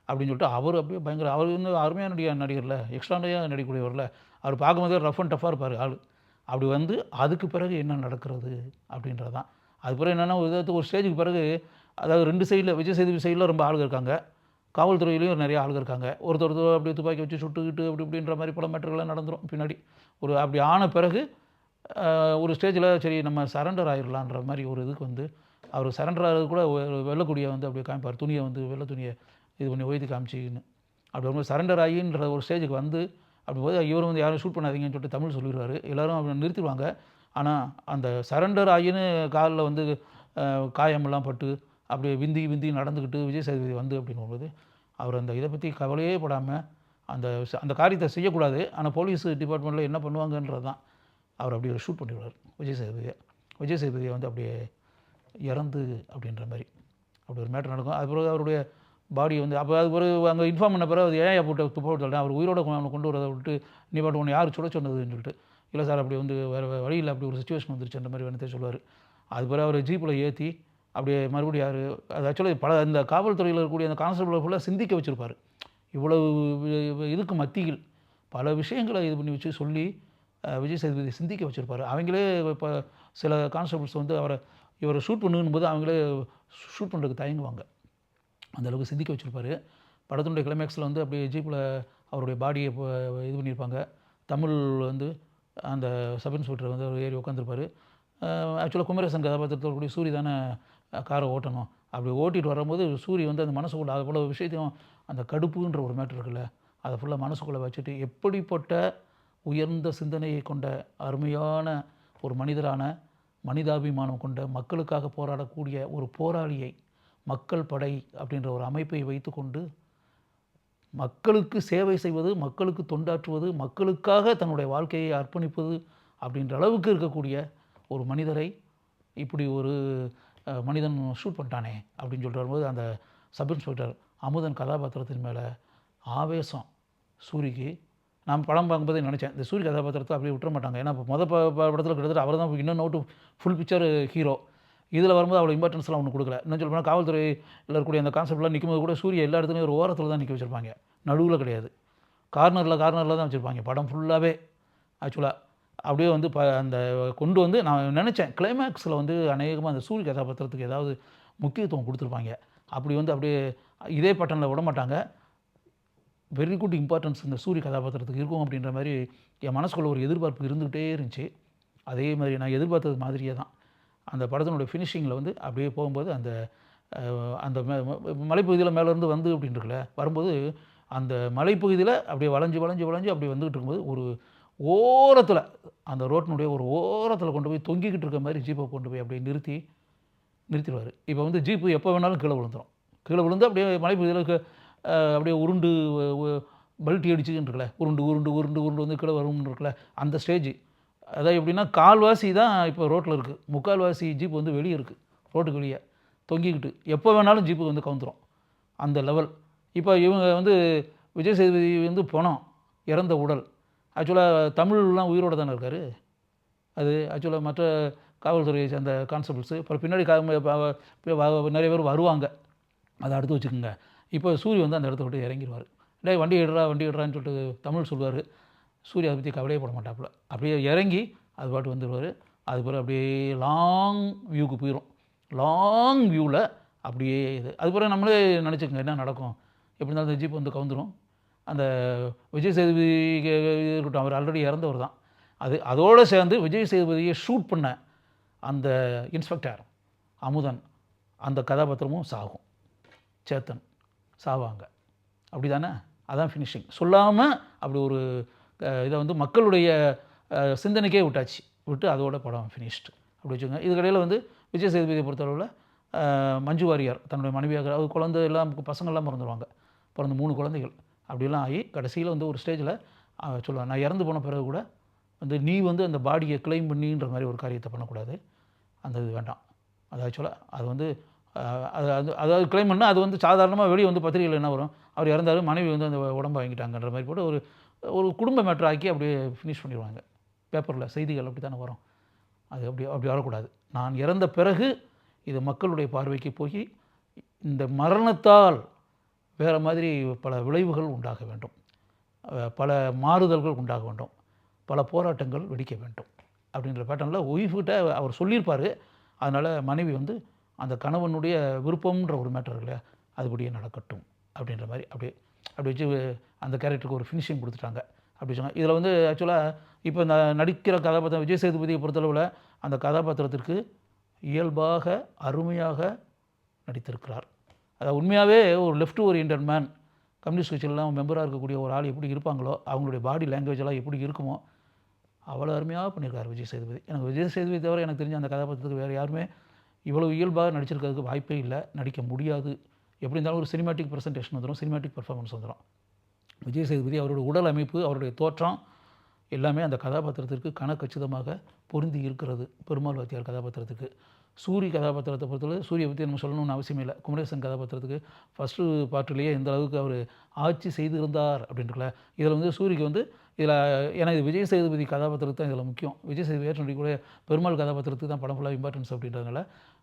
அப்படின்னு சொல்லிட்டு அவர் அப்படியே பயங்கர அவர் வந்து அருமையான நடிகரில் எக்ஸ்ட்ராண்டியாக நடிக்கக்கூடியவரில் அவர் பார்க்கும்போதே ரஃப் அண்ட் டஃப்பாக இருப்பார் ஆள். அப்படி வந்து அதுக்கு பிறகு என்ன நடக்கிறது அப்படின்றது தான். அது பிறகு என்னென்னா ஒரு ஸ்டேஜுக்கு பிறகு அதாவது ரெண்டு சைடில் விஜய் சேதுபதி சைடில் ரொம்ப ஆளுங்க இருக்காங்க, காவல்துறையிலையும் நிறைய ஆளுங்க இருக்காங்க. ஒருத்தர் அப்படியே துப்பாக்கி வச்சு சுட்டுக்கிட்டு அப்படி இப்படின்ற மாதிரி பல மேட்டர்கள்லாம் நடந்துடும் பின்னாடி. அப்படி ஆன பிறகு ஒரு ஸ்டேஜில் சரி நம்ம சரண்டர் ஆகிடலான்ற மாதிரி ஒரு இதுக்கு வந்து அவர் சரண்டர் ஆகிறது கூட வெள்ளக்கூடியை வந்து அப்படியே காமிப்பார், துணியை வந்து வெள்ளை துணியை இது பண்ணி ஒய்த்து காமிச்சின்னு அப்படி வரும்போது சரண்டர் ஆகின்ற ஒரு ஸ்டேஜுக்கு வந்து அப்படி போது இவர் வந்து யாரும் ஷூட் பண்ணாதீங்கன்னு சொல்லிட்டு தமிழ் சொல்லிடுவார். எல்லோரும் அப்படி நிறுத்திடுவாங்க. ஆனால் அந்த சரண்டர் ஆகின்னு காலில் வந்து காயமெல்லாம் பட்டு அப்படியே விந்தி நடந்துக்கிட்டு விஜய் சேதுபதி வந்து அப்படின்னு போகும்போது அவர் அந்த இதை பற்றி கவலையே படாமல் அந்த காரியத்தை செய்யக்கூடாது, ஆனால் போலீஸ் டிபார்ட்மெண்ட்டில் என்ன பண்ணுவாங்கன்றது தான் அவர் அப்படியே ஷூட் பண்ணிடுவார் விஜய் சேதுபதியை வந்து அப்படியே இறந்து அப்படின்ற மாதிரி அப்படி ஒரு மேட்டர் நடக்கும். அது பிறகு அவருடைய பாடியை வந்து அப்போ அது பிறகு அங்கே இன்ஃபார்ம் பண்ண பிறகு அது ஏன் போட்டு துப்பாக்கி சொல்லிட்டேன், அவர் உயிரோட கொண்டு வரதை விட்டு நீ பாட்டு ஒன்று யார் சுட சொன்னதுன்னு சொல்லிட்டு, இல்லை சார் அப்படி வந்து வேறு வழியில் அப்படி ஒரு சுச்சுவேஷன் வந்துருச்சு அந்த மாதிரி வந்து சொல்லுவார். அது பிறகு அவர் ஜீப்பில் ஏற்றி அப்படியே மறுபடியும் யார் அது ஆக்சுவலாக இந்த காவல்துறையில் இருக்கக்கூடிய அந்த கான்ஸ்டபிளை ஃபுல்லாக சிந்திக்க வச்சுருப்பார். இவ்வளவு இதுக்கு மத்தியில் பல விஷயங்களை இது பண்ணி வச்சு சொல்லி விஜய் சேதுபதி சிந்திக்க வச்சுருப்பார். அவங்களே இப்போ சில கான்ஸ்டபிள்ஸ் வந்து இவரை ஷூட் பண்ணும்போது அவங்களே ஷூட் பண்ணுறதுக்கு தயங்குவாங்க, அந்தளவுக்கு சிந்திக்க வச்சுருப்பார். படத்தினுடைய கிளைமேக்ஸில் வந்து அப்படியே ஜீப்பில் அவருடைய பாடியை இது பண்ணியிருப்பாங்க. தமிழ் வந்து அந்த சப் இன்ஸ்பெக்டர் வந்து அவர் ஏறி உட்காந்துருப்பார். ஆக்சுவலாக குமரேசன் கதாபாத்திரத்தில் கூடிய சூரி தானே காரை ஓட்டணும். அப்படி ஓட்டிகிட்டு வரும்போது சூரி வந்து அந்த மனசுக்குள்ளே அவ்வளோ விஷயத்தையும் அந்த கடுப்புன்ற ஒரு மேட்ரு இருக்குல்ல, அதை ஃபுல்லாக மனசுக்குள்ளே வச்சுட்டு எப்படிப்பட்ட உயர்ந்த சிந்தனையை கொண்ட அருமையான ஒரு மனிதரான, மனிதாபிமானம் கொண்ட, மக்களுக்காக போராடக்கூடிய ஒரு போராளியை, மக்கள் படை அப்படின்ற ஒரு அமைப்பை வைத்துக்கொண்டு மக்களுக்கு சேவை செய்வது, மக்களுக்கு தொண்டாற்றுவது, மக்களுக்காக தன்னுடைய வாழ்க்கையை அர்ப்பணிப்பது அப்படின்ற அளவுக்கு இருக்கக்கூடிய ஒரு மனிதரை இப்படி ஒரு மனிதன் ஷூட் பண்ணிட்டானே அப்படின்னு சொல்லிட்டு வரும்போது, அந்த சப் இன்ஸ்பெக்டர் அமுதன் கதாபாத்திரத்தின் மேலே ஆவேசம் சூரிக்கு. நான் படம் பார்க்கும்போதே நினச்சேன், இந்த சூரிய கதாபாத்திரத்தை அப்படியே விட்டுற மாட்டாங்க. ஏன்னா இப்போ படத்தில் கிட்டத்தட்ட அவர் தான் இன்னும் நோட்டு ஃபுல் பிக்சர் ஹீரோ. இதில் வரும்போது அவ்வளோ இம்பார்ட்டன்ஸ்லாம் ஒன்றும் கொடுக்கல. இன்னும் சொல்ல போனால் காவல்துறையில் இருக்கக்கூடிய அந்த கான்செப்ட்லாம் நிற்கும்போது கூட சூரிய எல்லா இடத்துலையும் ஒரு ஓரத்தில் தான் நிற்க வச்சுருப்பாங்க, நடுவில் கிடையாது. கார்னரில் தான் வச்சுருப்பாங்க படம் ஃபுல்லாகவே. ஆக்சுவலாக அப்படியே வந்து அந்த கொண்டு வந்து நான் நினச்சேன் கிளைமேக்ஸில் வந்து அநேகமாக அந்த சூரிய கதாபாத்திரத்துக்கு ஏதாவது முக்கியத்துவம் கொடுத்துருப்பாங்க. அப்படி வந்து அப்படியே இதே பட்டனில் விட மாட்டாங்க. வெரி குட் இம்பார்ட்டன்ஸ் இந்த சூரிய கதாபாத்திரத்துக்கு இருக்கும் அப்படின்ற மாதிரி என் மனசுக்குள்ள ஒரு எதிர்பார்ப்பு இருந்துகிட்டே இருந்துச்சு. அதே மாதிரி நான் எதிர்பார்த்தது மாதிரியே தான் அந்த படத்தினுடைய ஃபினிஷிங்கில் வந்து அப்படியே போகும்போது அந்த அந்த மலைப்பகுதியில் மேலேருந்து வந்து அப்படின்னு இருக்குல்ல, வரும்போது அந்த மலைப்பகுதியில் அப்படியே வளைஞ்சு அப்படி வந்துக்கிட்டு இருக்கும்போது ஒரு ஓரத்தில் அந்த ரோட்டினுடைய ஒரு ஓரத்தில் கொண்டு போய் தொங்கிக்கிட்டு இருக்க மாதிரி ஜீப்பை கொண்டு போய் அப்படியே நிறுத்திடுவார். இப்போ வந்து ஜீப்பு எப்போ வேணாலும் கீழே விழுந்துடும். கீழே விழுந்து அப்படியே மலைப்பகுதியில் அப்படியே உருண்டு பல்ட்டி அடிச்சுன்னு இருக்குல்ல, உருண்டு வந்து கீழே வரும்னு இருக்குல்ல, அந்த ஸ்டேஜ். அதாவது எப்படின்னா கால்வாசி தான் இப்போ ரோட்டில் இருக்குது, முக்கால்வாசி ஜீப் வந்து வெளியே இருக்குது, ரோட்டுக்கு வெளியே தொங்கிக்கிட்டு எப்போ வேணாலும் ஜீப்பு வந்து கவுந்துரும் அந்த லெவல். இப்போ இவங்க வந்து விஜய் சேதுபதி வந்து பணம் இறந்த உடல் ஆக்சுவலாக தமிழ்லாம் உயிரோடு தானே இருக்கார். அது ஆக்சுவலாக மற்ற காவல்துறையை சேர்ந்த கான்ஸ்டபிள்ஸு அப்புறம் பின்னாடி நிறைய பேர் வருவாங்க, அதை அடுத்து வச்சுக்கோங்க. இப்போ சூரிய வந்து அந்த இடத்த விட்டு இறங்கிடுவார். வண்டி எடுறான்னு சொல்லிட்டு தமிழ் சொல்லுவார். சூரிய அதை பற்றி கவலையே போட மாட்டாப்புல, அப்படியே இறங்கி அது பாட்டு வந்துடுவார். அது பிறகு அப்படியே லாங் வியூக்கு போயிடும். லாங் வியூவில் அப்படியே அது பிறகு நம்மளே நினச்சிக்கோங்க என்ன நடக்கும். எப்படி இருந்தாலும் அந்த ஜீப் வந்து கவுந்துடும். அந்த விஜய் சேதுபதி இருக்கட்டும், அவர் ஆல்ரெடி இறந்தவர் தான். அதோடு சேர்ந்து விஜய் சேதுபதியை ஷூட் பண்ண அந்த இன்ஸ்பெக்டர் அமுதன் அந்த கதாபாத்திரமும் சாகும். சேத்தன் சாவாங்க. அப்படி தானே, அதான் ஃபினிஷிங். சொல்லாமல் அப்படி ஒரு இதை வந்து மக்களுடைய சிந்தனைக்கே விட்டு அதோட படம் ஃபினிஷ்டு அப்படி வச்சுக்கோங்க. இதுக்கடையில் வந்து விஜய் சேதுபதியை பொறுத்தளவில் மஞ்சு வாரியார் தன்னுடைய மனைவியாக அது குழந்தை எல்லாம் பசங்கள்லாம் பிறந்துருவாங்க, பிறந்த 3 குழந்தைகள் அப்படிலாம் ஆகி கடைசியில் வந்து ஒரு ஸ்டேஜில் சொல்லுவாங்க, நான் இறந்து போன பிறகு கூட வந்து நீ வந்து அந்த பாடியை கிளைம் பண்ணின்ற மாதிரி ஒரு காரியத்தை பண்ணக்கூடாது, அந்த இது வேண்டாம். அது ஆக்சுவலாக அது வந்து அதாவது கிளைம் பண்ணால் அது வந்து சாதாரணமாக வெளியே வந்து பத்திரிகையில் என்ன வரும், அவர் இறந்தார், மனைவி வந்து அந்த உடம்பை வாங்கிட்டாங்கன்ற மாதிரி போட்டு ஒரு குடும்ப மேட்ரு ஆக்கி அப்படியே ஃபினிஷ் பண்ணிடுவாங்க. பேப்பரில் செய்திகள் அப்படி தானே வரும். அது அப்படி வரக்கூடாது. நான் இறந்த பிறகு இது மக்களுடைய பார்வைக்கு போய் இந்த மரணத்தால் வேறு மாதிரி பல விளைவுகள் உண்டாக வேண்டும், பல மாறுதல்கள் உண்டாக வேண்டும், பல போராட்டங்கள் வெடிக்க வேண்டும் அப்படின்ற பேட்டர்னில் ஒய்ஃப்கிட்ட அவர் சொல்லியிருப்பார். அதனால் மனைவி வந்து அந்த கணவனுடைய விருப்பம்ன்ற ஒரு மேட்டர் இல்லையா, அதுபடியே நடக்கட்டும் அப்படின்ற மாதிரி அப்படி வச்சு அந்த கேரக்டருக்கு ஒரு ஃபினிஷிங் கொடுத்துட்டாங்க அப்படி சொன்னாங்க. இதில் வந்து ஆக்சுவலாக இப்போ இந்த நடிக்கிற கதாபாத்திரம் விஜய் சேதுபதியை பொறுத்தளவில் அந்த கதாபாத்திரத்திற்கு இயல்பாக அருமையாக நடித்திருக்கிறார். அதாவது உண்மையாகவே ஒரு லெஃப்ட் ஓரியன்ட் மேன், கம்யூனிஸ்ட் கட்சியிலலாம் மெம்பராக இருக்கக்கூடிய ஒரு ஆள் எப்படி இருப்பாங்களோ, அவங்களுடைய பாடி லாங்குவேஜ் எல்லாம் எப்படி இருக்குமோ அவ்வளோ அருமையாக பண்ணியிருக்கார் விஜய் சேதுபதி. எனக்கு விஜய் சேதுபதி தவிர எனக்கு தெரிஞ்ச அந்த கதாபாத்திரத்துக்கு வேறு யாருமே இவ்வளோ இயல்பாக நடிச்சிருக்கிறதுக்கு வாய்ப்பே இல்லை, நடிக்க முடியாது. எப்படி இருந்தாலும் ஒரு சினிமேட்டிக் ப்ரெசன்டேஷன் வந்துடும், சினிமேட்டிக் பர்ஃபார்மன்ஸ் வந்துடும். விஜய் சேதுபதி அவருடைய உடல் அமைப்பு, அவருடைய தோற்றம் எல்லாமே அந்த கதாபாத்திரத்திற்கு கச்சிதமாக பொருந்தி இருக்கிறது. பெருமாள் வாத்தியார் கதாபாத்திரத்துக்கு. சூரிய கதாபாத்திரத்தை பொறுத்தவரை சூரியை பற்றி நம்ம சொல்லணும்னு அவசியமே இல்லை. குமரேசன் கதாபாத்திரத்துக்கு ஃபஸ்ட்டு பார்ட்டிலேயே எந்த அளவுக்கு அவர் ஆட்சி செய்திருந்தார் அப்படின்றல. இதில் வந்து சூரிக்கு வந்து இதில் எனக்கு விஜய் சேதுபதி கதாபாத்திரத்து தான் இதில் முக்கியம். விஜய் சேதுபதி ஏற்கனவே பெருமாள் கதாபாத்திரத்துக்கு தான் படம் ஃபுல்லாக இம்பார்ட்டன்ஸ் அப்படின்றதுனால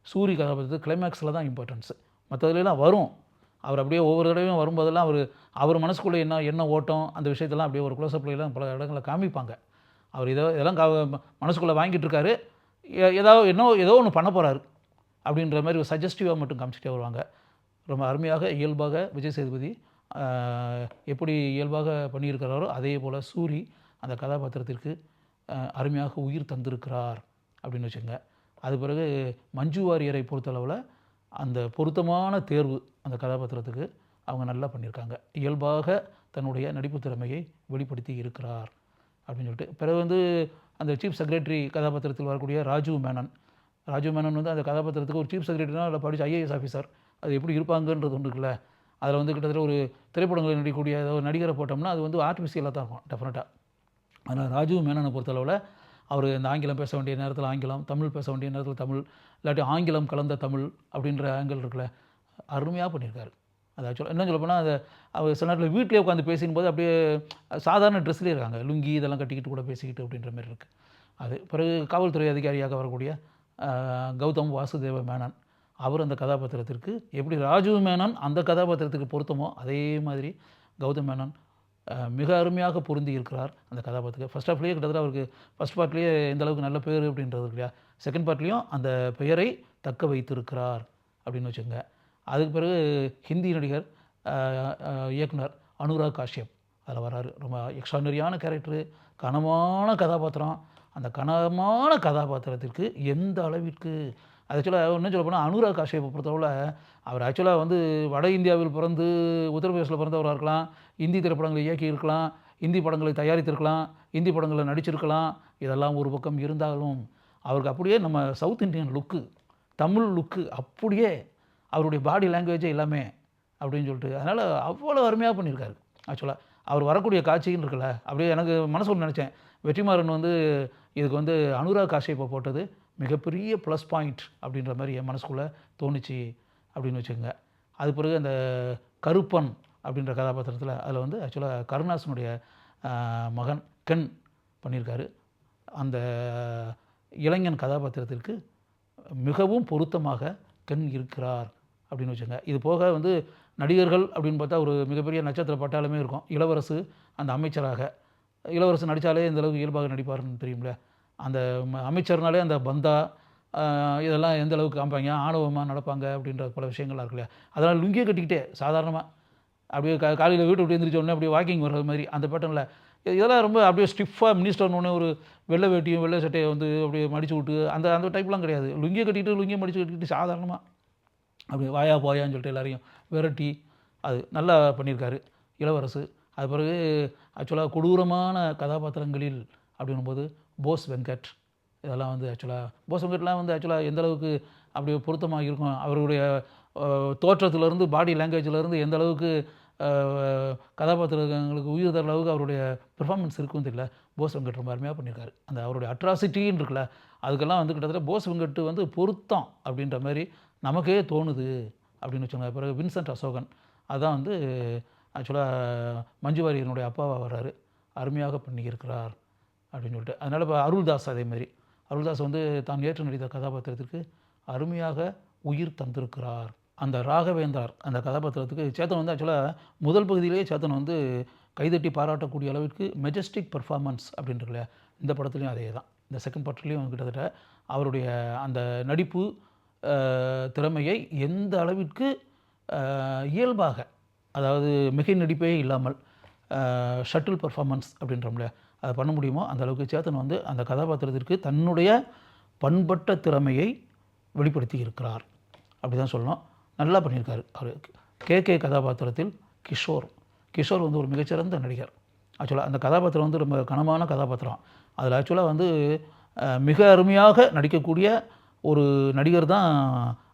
சூரிய கதாபாத்திரத்துக்கு கிளைமேக்ஸில் தான் இம்பார்ட்டன்ஸு. மற்றதுலாம் வரும், அவர் அப்படியே ஒவ்வொரு தடவையும் வரும்போதெல்லாம் அவர் மனசுக்குள்ளே என்ன ஓட்டம் அந்த விஷயத்தெல்லாம் அப்படியே ஒரு க்ளோஸ்அப்லாம் பல இடங்களில் காமிப்பாங்க. அவர் இதெல்லாம் மனசுக்குள்ளே வாங்கிட்டு இருக்காரு, ஏதோ ஒன்று பண்ண போகிறாரு அப்படின்ற மாதிரி ஒரு சஜஸ்டிவாக மட்டும் காமிச்சிட்டே வருவாங்க. ரொம்ப அருமையாக இயல்பாக விஜய் சேதுபதி எப்படி இயல்பாக பண்ணியிருக்கிறாரோ அதே போல் சூரி அந்த கதாபாத்திரத்திற்கு அருமையாக உயிர் தந்திருக்கிறார் அப்படின்னு வச்சுங்க. அது பிறகு மஞ்சு வாரியரை பொறுத்தளவில் அந்த பொருத்தமான தேர்வு அந்த கதாபாத்திரத்துக்கு அவங்க நல்லா பண்ணியிருக்காங்க. இயல்பாக தன்னுடைய நடிப்பு திறமையை வெளிப்படுத்தி இருக்கிறார் அப்படின்னு சொல்லிட்டு. பிறகு வந்து அந்த சீஃப் செக்ரட்டரி கதாபாத்திரத்தில் வரக்கூடிய ராஜீவ் மேனன். ராஜீவ் மேனன் வந்து அந்த கதாபாத்திரத்துக்கு ஒரு சீஃப் செக்ரட்டரினா அதில் படித்த ஐஏஎஸ் ஆஃபீஸர் அது எப்படி இருப்பாங்கன்றது ஒன்று இருக்குல்ல. அதில் வந்து கிட்டத்தட்ட ஒரு திரைப்படங்களில் நடிக்கக்கூடிய ஒரு நடிகரை போட்டோம்னா அது வந்து ஆர்டிஃபிஷியலாக தான் இருக்கும் டெஃபினட்டாக. ஆனால் ராஜீவ் மேனனை பொறுத்தளவில் அவர் இந்த ஆங்கிலம் பேச வேண்டிய நேரத்தில் ஆங்கிலம், தமிழ் பேச வேண்டிய நேரத்தில் தமிழ், இல்லாட்டி ஆங்கிலம் கலந்த தமிழ் அப்படின்ற ஆங்கிள் இருக்குல்ல, அருமையாக பண்ணியிருக்காரு. அது ஆக்சுவலாக என்ன சொல்ல போனால் அதை அவர் சில நேரத்தில் வீட்டிலே உட்காந்து பேசின் போது அப்படியே சாதாரண ட்ரெஸ்லேயே இருக்காங்க, லுங்கி இதெல்லாம் கட்டிக்கிட்டு கூட பேசிக்கிட்டு அப்படின்ற மாதிரி இருக்குது. அது பிறகு காவல்துறை அதிகாரியாக வரக்கூடிய கௌதம் வாசுதேவ மேனன், அவர் அந்த கதாபாத்திரத்திற்கு எப்படி ராஜீவ் மேனன் அந்த கதாபாத்திரத்துக்கு பொருத்தமோ அதே மாதிரி கௌதம் மேனன் மிக அருமையாக பொருந்தி இருக்கிறார் அந்த கதாபாத்திரத்துக்கு. ஃபர்ஸ்ட் ஹாஃப்லேயே கிட்டத்தட்ட அவருக்கு ஃபஸ்ட் பார்ட்லேயே எந்த அளவுக்கு நல்ல பேர் அப்படின்றது இல்லையா, செகண்ட் பார்ட்லேயும் அந்த பெயரை தக்க வைத்திருக்கிறார் அப்படின்னு வச்சுக்கோங்க. அதுக்கு பிறகு ஹிந்தி நடிகர் இயக்குனர் அனுராக் காஷ்யப் அதில் வராரு. ரொம்ப எக்ஸ்ட்ரானரியான கேரக்டரு, கனமான கதாபாத்திரம். அந்த கனமான கதாபாத்திரத்திற்கு எந்த அளவிற்கு ஆக்சுவலாக இன்னும் சொல்ல போனால் அனுராக் காஷ்யப்பை பொறுத்தவரை அவர் ஆக்சுவலாக வந்து வட இந்தியாவில் பிறந்து உத்தரப்பிரதேசில் பிறந்தவராக இருக்கலாம், இந்தி திரைப்படங்களை இயக்கி இருக்கலாம், இந்தி படங்களை தயாரித்திருக்கலாம், இந்தி படங்களில் நடிச்சிருக்கலாம். இதெல்லாம் ஒரு பக்கம் இருந்தாலும் அவருக்கு அப்படியே நம்ம சவுத் இண்டியன் லுக்கு, தமிழ் லுக்கு அப்படியே அவருடைய பாடி லாங்குவேஜே எல்லாமே அப்படின்னு சொல்லிட்டு அதனால் அவ்வளோ அருமையாக பண்ணியிருக்காரு. ஆக்சுவலாக அவர் வரக்கூடிய காட்சின்னு இருக்குல்ல, அப்படியே எனக்கு மனசு ஒன்று நினச்சேன், வெற்றிமாறன் வந்து இதுக்கு வந்து அனுராக் காஷ்யப்பை போட்டது மிகப்பெரிய ப்ளஸ் பாயிண்ட் அப்படின்ற மாதிரி என் மனசுக்குள்ளே தோணுச்சு அப்படின்னு வச்சுக்கோங்க. அது பிறகு அந்த கருப்பன் அப்படின்ற கதாபாத்திரத்தில் அதில் வந்து ஆக்சுவலாக கருணாசனுடைய மகன் கென் பண்ணியிருக்காரு. அந்த இளைஞன் கதாபாத்திரத்திற்கு மிகவும் பொருத்தமாக கென் இருக்கிறார் அப்படின்னு வச்சுங்க. இது போக வந்து நடிகர்கள் அப்படின்னு பார்த்தா ஒரு மிகப்பெரிய நட்சத்திர பட்டாளமே இருக்கும். இளவரசு அந்த அமைச்சராக, இளவரசு நடித்தாலே இந்தளவுக்கு இயல்பாக நடிப்பார்னு தெரியும்ல. அந்த அமைச்சர்னாலே அந்த பந்தா இதெல்லாம் எந்த அளவுக்கு காமிப்பாங்க, ஆணவமாக நடப்பாங்க அப்படின்ற பல விஷயங்கள்லாம் இருக்கு இல்லையா. அதனால் லுங்கியை கட்டிக்கிட்டே சாதாரணமாக அப்படியே காலையில் வீட்டு விட்டு எழுந்திரிச்ச உடனே அப்படியே வாக்கிங் வர்றது மாதிரி அந்த பேட்டர்னில் இதெல்லாம் ரொம்ப அப்படியே ஸ்டிஃபாக மினிஸ்டர்னு ஒரு வெள்ளை வேட்டியும் வெள்ளை சட்டையை வந்து அப்படியே மடித்து விட்டு அந்த டைப்லாம் கிடையாது. லுங்கியை கட்டிக்கிட்டு லுங்கியை மடித்து கட்டிக்கிட்டு சாதாரணமாக அப்படி வாயா போயான்னு சொல்லிட்டு எல்லாரையும் விரட்டி அது நல்லா பண்ணியிருக்காரு இளவரசு. அது பிறகு ஆக்சுவலாக கொடூரமான கதாபாத்திரங்களில் அப்படின்னும்போது போஸ் வெங்கட் இதெல்லாம் வந்து ஆக்சுவலாக போஸ் வெங்கட்லாம் வந்து ஆக்சுவலாக எந்தளவுக்கு அப்படி பொருத்தமாக இருக்கும், அவருடைய தோற்றத்துலேருந்து பாடி லாங்குவேஜ்லேருந்து எந்த அளவுக்கு கதாபாத்திரங்களுக்கு உயிர் தர அளவுக்கு அவருடைய பெர்ஃபார்மன்ஸ் இருக்குன்னு தெரியல. போஸ் வெங்கட் ரொம்ப அருமையாக பண்ணியிருக்காரு. அந்த அவருடைய அட்ராசிட்டின்னு இருக்குல்ல, அதுக்கெல்லாம் வந்து கிட்டத்தட்ட போஸ் வெங்கட் வந்து பொருத்தம் அப்படின்ற மாதிரி நமக்கே தோணுது அப்படின்னு வச்சுக்கோங்க. பிறகு வின்சென்ட் அசோகன் அதுதான் வந்து ஆக்சுவலாக மஞ்சு வாரியனுடைய அப்பாவாக வர்றாரு, அருமையாக பண்ணியிருக்கிறார் அப்படின்னு சொல்லிட்டு. அதனால் இப்போ அருள்தாஸ் அதேமாதிரி அருள்தாஸ் வந்து தான் ஏற்று நடித்த கதாபாத்திரத்திற்கு அருமையாக உயிர் தந்திருக்கிறார். அந்த ராகவேந்தர் அந்த கதாபாத்திரத்துக்கு சேத்தன் வந்து ஆக்சுவலாக முதல் பகுதியிலேயே சேத்தன் வந்து கைதட்டி பாராட்டக்கூடிய அளவிற்கு மெஜஸ்டிக் பர்ஃபார்மன்ஸ் அப்படின்ட்டு இல்லையா. இந்த படத்துலையும் அதே தான், இந்த செகண்ட் பார்ட்லேயும் கிட்டத்தட்ட அவருடைய அந்த நடிப்பு திறமையை எந்த அளவிற்கு இயல்பாக, அதாவது மிகை நடிப்பே இல்லாமல் ஷட்டில் பர்ஃபார்மன்ஸ் அப்படின்றோம்ல அதை பண்ண முடியுமோ அந்த அளவுக்கு சேத்தன் வந்து அந்த கதாபாத்திரத்திற்கு தன்னுடைய பண்பட்ட திறமையை வெளிப்படுத்தி இருக்கிறார் அப்படி தான் சொல்லணும். நல்லா பண்ணியிருக்காரு அவர். கே கதாபாத்திரத்தில் கிஷோர் வந்து ஒரு மிகச்சிறந்த நடிகர். ஆக்சுவலாக அந்த கதாபாத்திரம் வந்து ரொம்ப கனமான கதாபாத்திரம். அதில் ஆக்சுவலாக வந்து மிக அருமையாக நடிக்கக்கூடிய ஒரு நடிகர் தான்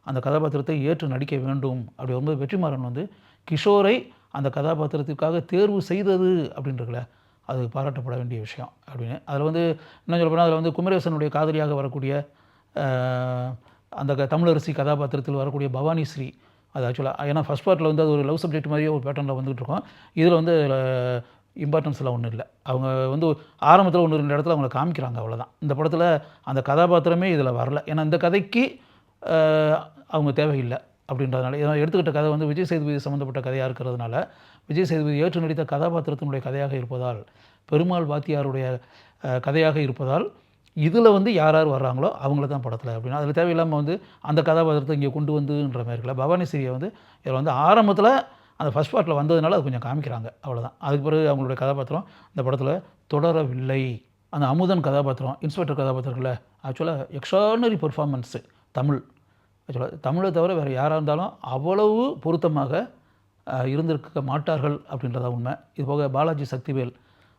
அந்த கதாபாத்திரத்தை ஏற்று நடிக்க வேண்டும். அப்படி வந்து வெற்றிமாறன் வந்து கிஷோரை அந்த கதாபாத்திரத்திற்காக தேர்வு செய்தது அப்படின்றதுல அது பாராட்டப்பட வேண்டிய விஷயம் அப்படின்னு. அதில் வந்து என்ன சொல்ல போனால் அதில் வந்து குமரேசனுடைய காதலியாக வரக்கூடிய அந்த தமிழரசி கதாபாத்திரத்தில் வரக்கூடிய பவானி ஸ்ரீ அது ஆக்சுவலாக ஏன்னா ஃபஸ்ட் பார்ட்டில் வந்து அது ஒரு லவ் சப்ஜெக்ட் மாதிரியே ஒரு பேட்டர்னில் வந்துகிட்டு இருக்கோம். இதில் வந்து இம்பார்ட்டன்ஸ்லாம் ஒன்றும் இல்லை. அவங்க வந்து ஆரம்பத்தில் 1-2 இடத்துல அவங்கள காமிக்கிறாங்க, அவ்வளோதான். இந்த படத்தில் அந்த கதாபாத்திரமே இதில் வரல. ஏன்னா இந்த கதைக்கு அவங்க தேவையில்லை அப்படின்றதுனால. ஏன்னா எடுத்துக்கிட்ட கதை வந்து விஜய் சேதுபதி சம்மந்தப்பட்ட கதையாக இருக்கிறதுனால, விஜய் சேதுபதி ஏற்று நடித்த கதாபாத்திரத்தினுடைய கதையாக இருப்பதால், பெருமாள் வாத்தியாருடைய கதையாக இருப்பதால் இதில் வந்து யார் வர்றாங்களோ அவங்கள தான் படத்தில் அப்படின்னா அதில் தேவையில்லாமல் வந்து அந்த கதாபாத்திரத்தை இங்கே கொண்டு வந்துன்ற மாதிரி இருக்கல. பவானி ஸ்ரீயை வந்து இதில் வந்து ஆரம்பத்தில் அந்த ஃபஸ்ட் பார்ட்டில் வந்ததுனால அது கொஞ்சம் காமிக்கிறாங்க, அவ்வளோதான். அதுக்கு பிறகு அவங்களுடைய கதாபாத்திரம் இந்த படத்தில் தொடரவில்லை. அந்த அமுதன் கதாபாத்திரம், இன்ஸ்பெக்டர் கதாபாத்திரத்தில் ஆக்சுவலாக எக்ஸ்ட்ரானரி பெர்ஃபார்மன்ஸு தமிழ் ஆக்சுவலாக தமிழை தவிர வேறு யாராக இருந்தாலும் அவ்வளவு பொருத்தமாக இருந்திருக்க மாட்டார்கள் அப்படின்றதா உண்மை. இது போக பாலாஜி சக்திவேல்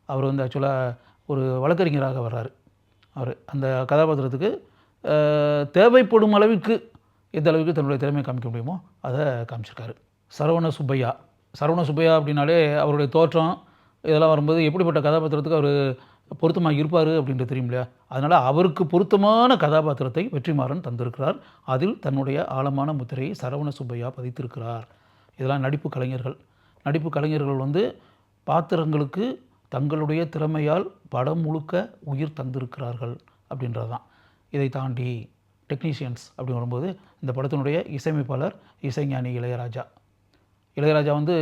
அவர் வந்து ஆக்சுவலாக ஒரு வழக்கறிஞராக வர்றார். அவர் அந்த கதாபாத்திரத்துக்கு தேவைப்படும் அளவிற்கு எந்த அளவுக்கு தன்னுடைய திறமையை காமிக்க முடியுமோ அதை காமிச்சிருக்காரு. சரவண சுப்பையா அப்படின்னாலே அவருடைய தோற்றம் இதெல்லாம் வரும்போது எப்படிப்பட்ட கதாபாத்திரத்துக்கு அவர் பொருத்தமாக இருப்பார் அப்படின்றது தெரியும் இல்லையா? அதனால் அவருக்கு பொருத்தமான கதாபாத்திரத்தை வெற்றிமாறன் தந்திருக்கிறார். அதில் தன்னுடைய ஆழமான முத்திரையை சரவண சுப்பையா பதித்திருக்கிறார். இதெல்லாம் நடிப்பு கலைஞர்கள் வந்து பாத்திரங்களுக்கு தங்களுடைய திறமையால் படம் முழுக்க உயிர் தந்திருக்கிறார்கள் அப்படின்றது தான். இதை தாண்டி டெக்னீஷியன்ஸ் அப்படி வரும்போது இந்த படத்தினுடைய இசையமைப்பாளர் இசைஞானி இளையராஜா வந்து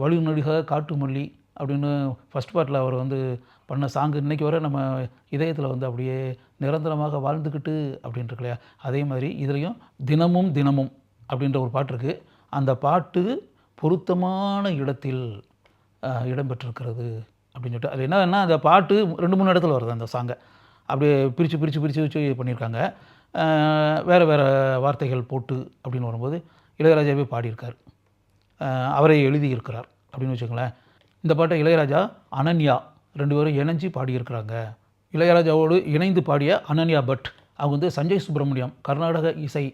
வழிநடுக காட்டுமல்லி அப்படின்னு ஃபஸ்ட் பார்ட்டில் அவர் வந்து பண்ண சாங்கு இன்றைக்கி வரை நம்ம இதயத்தில் வந்து அப்படியே நிரந்தரமாக வாழ்ந்துக்கிட்டு அப்படின்ட்டு இல்லையா? அதே மாதிரி இதுலேயும் தினமும் அப்படின்ற ஒரு பாட்டு இருக்குது. அந்த பாட்டு பொருத்தமான இடத்தில் இடம்பெற்றிருக்கிறது அப்படின்னு சொல்லிட்டு அது என்னன்னா அந்த பாட்டு 2-3 இடத்துல வருது. அந்த சாங்கை அப்படியே பிரித்து வச்சு பண்ணியிருக்காங்க. வேறு வார்த்தைகள் போட்டு அப்படின்னு வரும்போது இளையராஜாவே பாடியிருக்கார், அவரை எழுதியிருக்கிறார் அப்படின்னு வச்சுக்கோங்களேன். இந்த பாட்டை இளையராஜா அனன்யா 2 பேரும் இணைஞ்சு பாடியிருக்கிறாங்க. இளையராஜாவோடு இணைந்து பாடிய அனன்யா பட் அவங்க வந்து சஞ்சய் சுப்ரமணியம் கர்நாடக இசை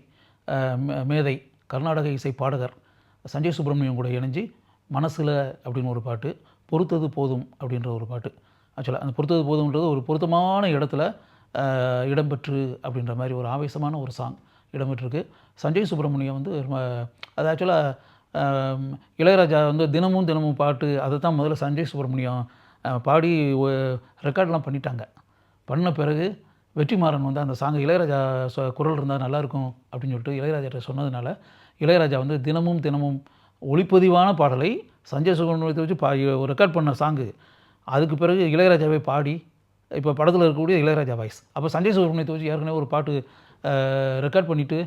மேதை, கர்நாடக இசை பாடகர் சஞ்சய் சுப்ரமணியம் கூட இணைஞ்சு மனசில் அப்படின்னு ஒரு பாட்டு, பொறுத்தது போதும் அப்படின்ற ஒரு பாட்டு. ஆக்சுவலாக அந்த பொறுத்தது போதும்ன்றது ஒரு பொருத்தமான இடத்துல இடம்பெற்று அப்படின்ற மாதிரி ஒரு ஆவேசமான ஒரு சாங் இடம்பெற்றிருக்கு. சஞ்சய் சுப்ரமணியம் வந்து அது ஆக்சுவலாக இளையராஜா வந்து தினமும் பாட்டு அதை தான் முதல்ல சஞ்சய் சுப்ரமணியம் பாடி ரெக்கார்ட்லாம் பண்ணிட்டாங்க. பண்ண பிறகு வெற்றிமாறன் வந்து அந்த சாங்கை இளையராஜா குரல் இருந்தால் நல்லாயிருக்கும் அப்படின்னு சொல்லிட்டு இளையராஜாட்ட சொன்னதுனால இளையராஜா வந்து தினமும் ஒளிப்பதிவான பாடலை சஞ்சய் சுப்ரமணியத்தை வச்சு ரெக்கார்ட் பண்ண சாங்கு. அதுக்கு பிறகு இளையராஜாவே பாடி இப்போ படத்தில் இருக்கக்கூடிய இளையராஜா வாய்ஸ். அப்போ சஞ்சய் சுப்ரமணியத்தை வச்சு ஏற்கனவே ஒரு பாட்டு ரெக்கார்ட் பண்ணிவிட்டு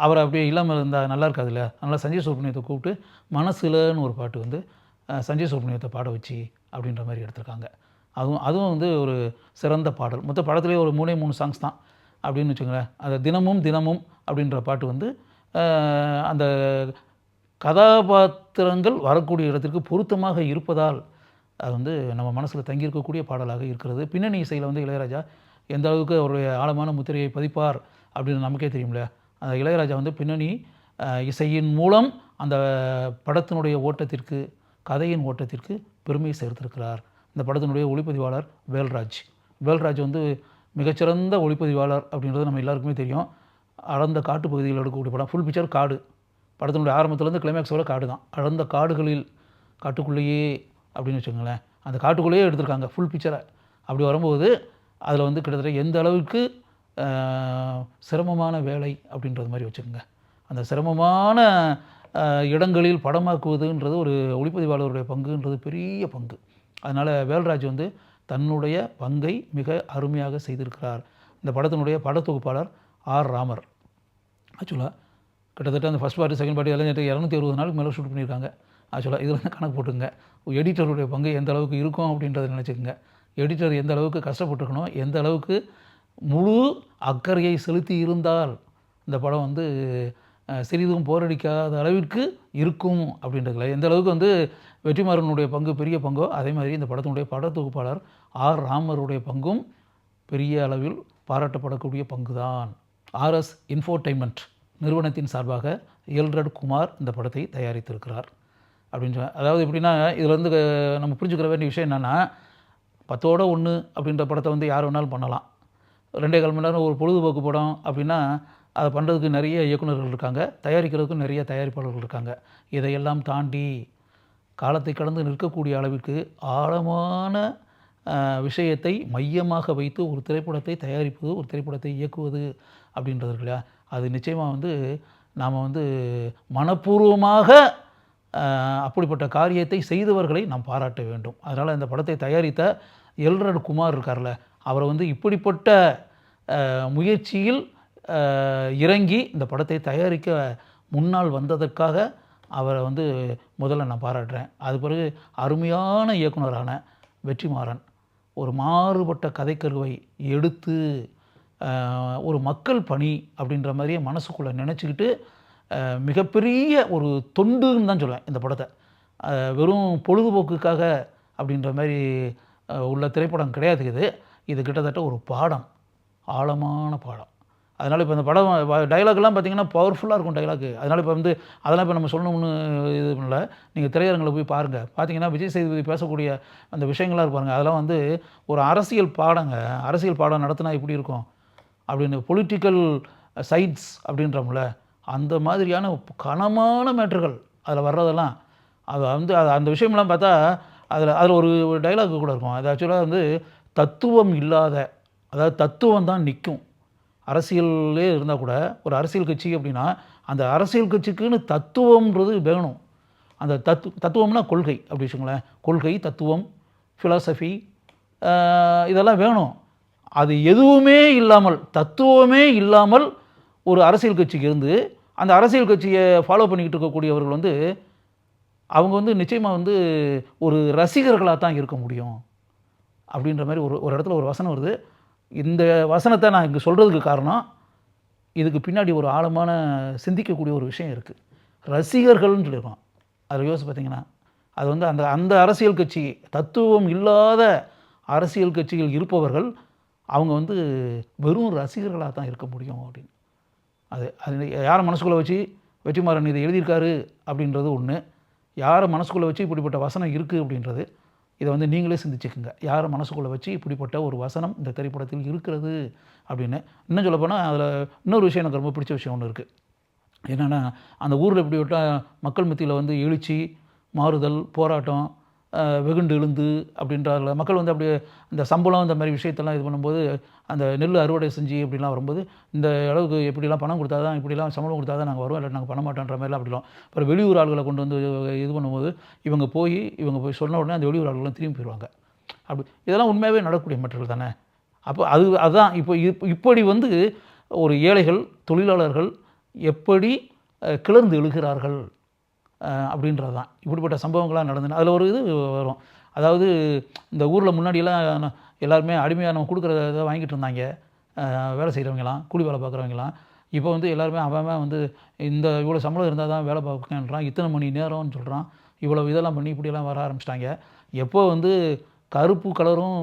அவர் அப்படியே இல்லாமல் இருந்தால் நல்லா இருக்காது இல்லையா? அதனால் சஞ்சய் சுப்ரமணியத்தை கூப்பிட்டு மனசுலன்னு ஒரு பாட்டு வந்து சஞ்சய் சுப்ரமணியத்தை பாட வச்சு அப்படின்ற மாதிரி எடுத்திருக்காங்க. அதுவும் வந்து ஒரு சிறந்த பாடல். மொத்த படத்துலேயே ஒரு 3 சாங்ஸ் தான் அப்படின்னு வச்சுங்களேன். அந்த தினமும் அப்படின்ற பாட்டு வந்து அந்த கதாபாத்திரங்கள் வரக்கூடிய இடத்திற்கு பொருத்தமாக இருப்பதால் அது வந்து நம்ம மனசில் தங்கியிருக்கக்கூடிய பாடலாக இருக்கிறது. பின்னணி இசையில் வந்து இளையராஜா எந்த அளவுக்கு அவருடைய ஆழமான முத்திரையை பதிப்பார் அப்படின்னு நமக்கே தெரியும் இல்லையா? அந்த இளையராஜா வந்து பின்னணி இசையின் மூலம் அந்த படத்தினுடைய ஓட்டத்திற்கு, கதையின் ஓட்டத்திற்கு பெருமை சேர்த்திருக்கிறார். இந்த படத்தினுடைய ஒளிப்பதிவாளர் வேல்ராஜ் வந்து மிகச்சிறந்த ஒளிப்பதிவாளர் அப்படின்றது நம்ம எல்லாருக்குமே தெரியும். அடர்ந்த காட்டு பகுதியில் எடுக்கக்கூடிய படம், ஃபுல் பிக்சர் காடு. படத்தினுடைய ஆரம்பத்துலேருந்து கிளைமேக்ஸோட காடு தான். அடர்ந்த காடுகளில் காட்டுக்குள்ளேயே அப்படின்னு வச்சுக்கோங்களேன். அந்த காட்டுக்குள்ளேயே எடுத்திருக்காங்க ஃபுல் பிக்சரை. அப்படி வரும்போது அதில் வந்து கிட்டத்தட்ட எந்த அளவுக்கு சிரமமான வேலை அப்படின்றது மாதிரி வச்சுக்கோங்க. அந்த சிரமமான இடங்களில் படமாக்குவதுன்றது ஒரு ஒளிப்பதிவாளருடைய பங்குன்றது பெரிய பங்கு. அதனால் வேல்ராஜ் வந்து தன்னுடைய பங்கை மிக அருமையாக செய்திருக்கிறார். இந்த படத்தினுடைய படத்தொகுப்பாளர் ஆர் ராமர். ஆக்சுவலாக கிட்டத்தட்ட அந்த ஃபஸ்ட் பார்ட்டு செகண்ட் பார்ட்டு எல்லாம் 260 நாளுக்கு மேலே ஷூட் பண்ணியிருக்காங்க. ஆக்சுவலாக இதில் வந்து கணக்கு போட்டுங்க, எடிட்டருடைய பங்கு எந்த அளவுக்கு இருக்கும் அப்படின்றத நினச்சிக்கோங்க. எடிட்டர் எந்த அளவுக்கு கஷ்டப்பட்டுருக்கணும், எந்த அளவுக்கு முழு அக்கறையை செலுத்தி இருந்தால் இந்த படம் வந்து சிறிதும் போரடிக்காத அளவிற்கு இருக்கும் அப்படின்றதுல எந்த அளவுக்கு வந்து வெற்றிமாறனுடைய பங்கு பெரிய பங்கோ, அதே மாதிரி இந்த படத்தினுடைய படத்தொகுப்பாளர் ஆர் ராமருடைய பங்கும் பெரிய அளவில் பாராட்டப்படக்கூடிய பங்கு தான். ஆர்எஸ் இன்ஃபோடைன்மெண்ட் நிறுவனத்தின் சார்பாக எல்ரட் குமார் இந்த படத்தை தயாரித்திருக்கிறார் அப்படின்ற. அதாவது எப்படின்னா இதில் வந்து நம்ம புரிஞ்சுக்கிற வேண்டிய விஷயம் என்னென்னா, 10ஓட 1 அப்படின்ற படத்தை வந்து யார் வேணாலும் பண்ணலாம். 2.25 மணி நேரம் ஒரு பொழுதுபோக்கு படம் அப்படின்னா அதை பண்ணுறதுக்கு நிறைய இயக்குநர்கள் இருக்காங்க, தயாரிக்கிறதுக்கும் நிறைய தயாரிப்பாளர்கள் இருக்காங்க. இதையெல்லாம் தாண்டி காலத்தை கடந்து நிற்கக்கூடிய அளவிற்கு ஆழமான விஷயத்தை மையமாக வைத்து ஒரு திரைப்படத்தை தயாரிப்பது, ஒரு திரைப்படத்தை இயக்குவது அப்படின்றது இருக்கு இல்லையா? அது நிச்சயமாக வந்து நாம் வந்து மனப்பூர்வமாக அப்படிப்பட்ட காரியத்தை செய்தவர்களை நாம் பாராட்ட வேண்டும். அதனால் இந்த படத்தை தயாரித்த எல்ரட் குமார் இருக்கார்ல, அவரை வந்து இப்படிப்பட்ட முயற்சியில் இறங்கி இந்த படத்தை தயாரிக்க முன்னால் வந்ததற்காக அவரை வந்து முதல்ல நான் பாராட்டுறேன். அது பிறகு அருமையான இயக்குனரான வெற்றிமாறன் ஒரு மாறுபட்ட கதைக்கருவை எடுத்து ஒரு மக்கள் பணி அப்படின்ற மாதிரியே மனசுக்குள்ளே நினச்சிக்கிட்டு மிகப்பெரிய ஒரு தொண்டுன்னு தான் சொல்லுவேன் இந்த படத்தை. வெறும் பொழுதுபோக்குக்காக அப்படின்ற மாதிரி உள்ள திரைப்படம் கிடையாது இது. இது கிட்டத்தட்ட ஒரு பாடம், ஆழமான பாடம். அதனால் இப்போ இந்த படம் டயலாக்லாம் பார்த்திங்கன்னா பவர்ஃபுல்லாக இருக்கும் டயலாக்கு. அதனால் இப்போ அதெல்லாம் இப்போ நம்ம சொல்லணும்னு இது பண்ணல. நீங்கள் திரையரங்கில் போய் பாருங்கள். பார்த்தீங்கன்னா விஜய் சேதுபதி பேசக்கூடிய அந்த விஷயங்கள்லாம் இருப்பாருங்க. அதெல்லாம் ஒரு அரசியல் பாடங்க. அரசியல் பாடம் நடத்தினா எப்படி இருக்கும் அப்படின்னு, பொலிட்டிக்கல் சயின்ஸ் அப்படின்றோம்ல, அந்த மாதிரியான கனமான மேட்டர்கள் அதில் வர்றதெல்லாம் அது அந்த விஷயம்லாம் பார்த்தா அதில் ஒரு டைலாக் கூட இருக்கும். அது ஆக்சுவலாக தத்துவம் இல்லாத, அதாவது தத்துவம் தான் நிற்கும். அரசியல்லே இருந்தால் கூட ஒரு அரசியல் கட்சி அப்படின்னா அந்த அரசியல் கட்சிக்குன்னு தத்துவம்ன்றது வேணும். அந்த தத்துவம்னா கொள்கை அப்படி வச்சுங்களேன். கொள்கை, தத்துவம், ஃபிலாசபி இதெல்லாம் வேணும். அது எதுவுமே இல்லாமல், தத்துவமே இல்லாமல் ஒரு அரசியல் கட்சிக்கு இருந்து அந்த அரசியல் கட்சியை ஃபாலோ பண்ணிக்கிட்டு இருக்கக்கூடியவர்கள் அவங்க நிச்சயமாக ஒரு ரசிகர்களாக தான் இருக்க முடியும் அப்படின்ற மாதிரி ஒரு இடத்துல ஒரு வசனம் வருது. இந்த வசனத்தை நான் இங்கே சொல்கிறதுக்கு காரணம், இதுக்கு பின்னாடி ஒரு ஆழமான சிந்திக்கக்கூடிய ஒரு விஷயம் இருக்குது. ரசிகர்கள்னு சொல்லியிருக்கோம். அதில் யோசிச்சு பார்த்தீங்கன்னா அது அந்த அந்த அரசியல் கட்சி, தத்துவம் இல்லாத அரசியல் கட்சிகள் இருப்பவர்கள் அவங்க வெறும் ரசிகர்களாக தான் இருக்க முடியும் அப்படின்னு. அது யாரை மனசுக்குள்ளே வச்சு வெற்றிமாறன் இதை எழுதியிருக்காரு அப்படின்றது ஒன்று. யாரை மனசுக்குள்ளே வச்சு இப்படிப்பட்ட வசனம் இருக்குது அப்படின்றது, இதை நீங்களே சிந்திச்சுக்குங்க. யாரை மனசுக்குள்ளே வச்சு இப்படிப்பட்ட ஒரு வசனம் இந்த திரைப்படத்தில் இருக்கிறது அப்படின்னு. இன்னும் சொல்லப்போனால் அதில் இன்னொரு விஷயம் எனக்கு ரொம்ப பிடிச்ச விஷயம் ஒன்று இருக்குது. என்னென்னா, அந்த ஊரில் இப்படிப்பட்ட மக்கள் மத்தியில் எழுச்சி, மாறுதல், போராட்டம், வெகுண்டு எழுந்து அப்படின்றதுல மக்கள் அப்படியே இந்த சம்பளம் இந்த மாதிரி விஷயத்தெல்லாம் இது பண்ணும்போது, அந்த நெல் அறுவடை செஞ்சு இப்படிலாம் வரும்போது, இந்த அளவுக்கு எப்படிலாம் பணம் கொடுத்தா தான், இப்படிலாம் சம்பளம் கொடுத்தா தான் நாங்கள் வருவோம், இல்லை நாங்கள் பண்ண மாட்டோன்ற மாதிரிலாம் அப்படிலாம். அப்புறம் வெளியூர் ஆள்களை கொண்டு இது பண்ணும்போது இவங்க போய் சொன்ன உடனே அந்த வெளியூர் ஆள்கள்லாம் திரும்பி போயிடுவாங்க. அப்படி இதெல்லாம் உண்மையாகவே நடக்கக்கூடிய மற்றர்கள் தானே. அப்போ அதுதான் இப்படி ஒரு ஏழைகள், தொழிலாளர்கள் எப்படி கிளர்ந்து எழுகிறார்கள் அப்படின்றது தான். இப்படிப்பட்ட சம்பவங்கள்லாம் நடந்தது. அதில் ஒரு இது வரும். அதாவது இந்த ஊரில் முன்னாடியெல்லாம் எல்லாருமே அடிமையாக நம்ம கொடுக்குறத வாங்கிட்டு இருந்தாங்க, வேலை செய்கிறவங்களாம், கூலி வேலை பார்க்குறவங்களாம். இப்போ எல்லாருமே அவன் இந்த இவ்வளோ சம்பளம் இருந்தால் தான் வேலை பார்க்கன்றான், இத்தனை மணி நேரம்னு சொல்கிறான், இவ்வளோ இதெல்லாம் பண்ணி இப்படியெல்லாம் வர ஆரம்பிச்சிட்டாங்க. எப்போ கருப்பு கலரும்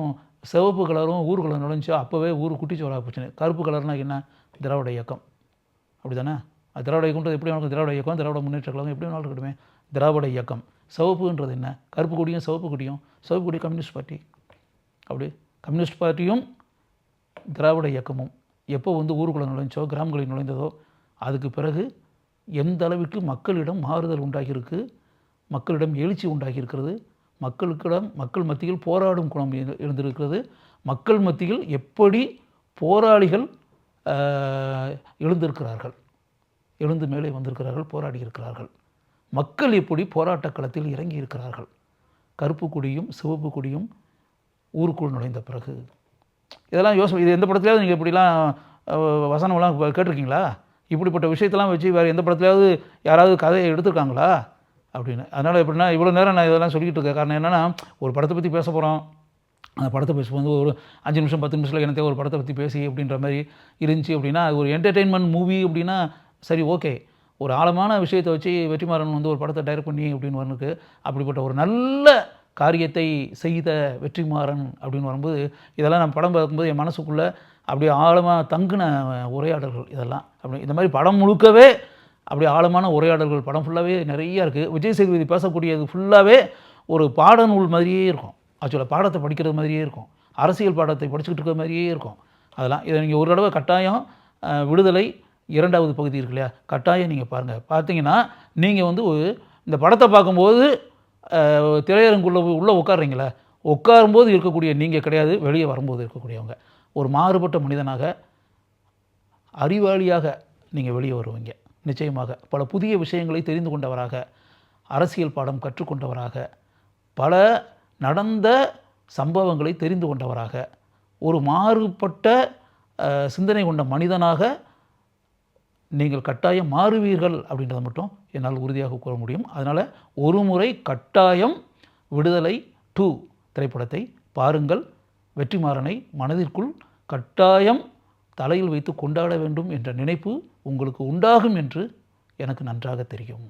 சிவப்பு கலரும் ஊருக்குள்ளே நுழைஞ்சோ அப்போவே ஊர் குட்டிச்சோறாக போச்சுன்னு. கருப்பு கலர்னால் என்ன? திராவிட இயக்கம், அப்படி தானே? அது திராவிட இயக்கம்ன்றது எப்படி வேணும்? திராவிட இயக்கம், திராவிட முன்னேற்ற கழகம் எப்படி வேணாலும் இருக்கட்டுமே, திராவிட இயக்கம். சிவப்புன்றது என்ன? கருப்பு கொடியும் சிவப்பு கொடியும். சிவப்பு கொடி கம்யூனிஸ்ட் பார்ட்டி. அப்படி கம்யூனிஸ்ட் பார்ட்டியும் திராவிட இயக்கமும் எப்போ ஊருக்குள்ளே நுழைஞ்சோ, கிராமங்களில் நுழைந்ததோ, அதுக்கு பிறகு எந்த அளவிற்கு மக்களிடம் மாறுதல் உண்டாகியிருக்கு, மக்களிடம் எழுச்சி உண்டாகியிருக்கிறது, மக்கள் மத்தியில் போராடும் குணம் எழுந்திருக்கிறது, மக்கள் மத்தியில் எப்படி போராளிகள் எழுந்திருக்கிறார்கள், எழுந்து மேலே வந்திருக்கிறார்கள், போராடி இருக்கிறார்கள், மக்கள் எப்படி போராட்ட களத்தில் இறங்கி இருக்கிறார்கள். கருப்பு கொடியும் சிவப்பு கொடியும் ஊருக்குள் நுழைந்த பிறகு இதெல்லாம் இது எந்த படத்துலையாவது நீங்கள் இப்படிலாம் வசனம்லாம் கேட்டிருக்கீங்களா? இப்படிப்பட்ட விஷயத்தெல்லாம் வச்சு வேறு எந்த படத்துலையாவது யாராவது கதையை எடுத்துருக்காங்களா அப்படின்னு. அதனால் எப்படின்னா இவ்வளோ நேரம் நான் இதெல்லாம் சொல்லிக்கிட்டு இருக்கேன். காரணம் என்னென்னா, ஒரு படத்தை பற்றி பேச போகிறோம், அந்த படத்தை பேசும்போது ஒரு 5 நிமிஷம் 10 நிமிஷத்தில் எனக்கு ஒரு படத்தை பற்றி பேசி அப்படின்ற மாதிரி இருந்துச்சு அப்படின்னா, அது ஒரு என்டர்டெயின்மெண்ட் மூவி அப்படின்னா சரி, ஓகே. ஒரு ஆழமான விஷயத்தை வச்சு வெற்றிமாறன் ஒரு படத்தை டைரக்ட் பண்ணி அப்படின்னு வரணுக்கு, அப்படிப்பட்ட ஒரு நல்ல காரியத்தை செய்த வெற்றிமாறன் அப்படின்னு வரும்போது, இதெல்லாம் நான் படம் பார்க்கும்போது என் மனசுக்குள்ளே அப்படியே ஆழமாக தங்கின உரையாடல்கள் இதெல்லாம். அப்படி இந்த மாதிரி படம் முழுக்கவே அப்படியே ஆழமான உரையாடல்கள் படம் ஃபுல்லாகவே நிறையா இருக்குது. விஜய் சேதுபதி பேசக்கூடியது ஃபுல்லாகவே ஒரு பாடநூல் மாதிரியே இருக்கும். ஆக்சுவலாக பாடத்தை படிக்கிறது மாதிரியே இருக்கும், அரசியல் பாடத்தை படிச்சுக்கிட்டு இருக்கிற மாதிரியே இருக்கும். அதெல்லாம் இதை நீங்கள் ஒரு தடவை கட்டாயம் விடுதலை 2வது பகுதி இருக்கு இல்லையா, கட்டாயம் நீங்கள் பாருங்கள். பார்த்தீங்கன்னா நீங்கள் இந்த படத்தை பார்க்கும்போது திரையரங்குள்ளே உள்ளே உட்கார்றீங்களே, உட்காரும்போது இருக்கக்கூடிய நீங்கள் கிடையாது, வெளியே வரும்போது இருக்கக்கூடியவங்க. ஒரு மாறுபட்ட மனிதனாக, அறிவாளியாக நீங்கள் வெளியே வருவீங்க. நிச்சயமாக பல புதிய விஷயங்களை தெரிந்து கொண்டவராக, அரசியல் பாடம் கற்றுக்கொண்டவராக, பல நடந்த சம்பவங்களை தெரிந்து கொண்டவராக, ஒரு மாறுபட்ட சிந்தனை கொண்ட மனிதனாக நீங்கள் கட்டாயம் மாறுவீர்கள் அப்படின்றத மட்டும் என்னால் உறுதியாக கூற முடியும். அதனால் ஒரு முறை கட்டாயம் விடுதலை 2 திரைப்படத்தை பாருங்கள். வெற்றிமாறனை மனதிற்குள் கட்டாயம் தலையில் வைத்து கொண்டாட வேண்டும் என்ற நினைப்பு உங்களுக்கு உண்டாகும் என்று எனக்கு நன்றாக தெரியும்.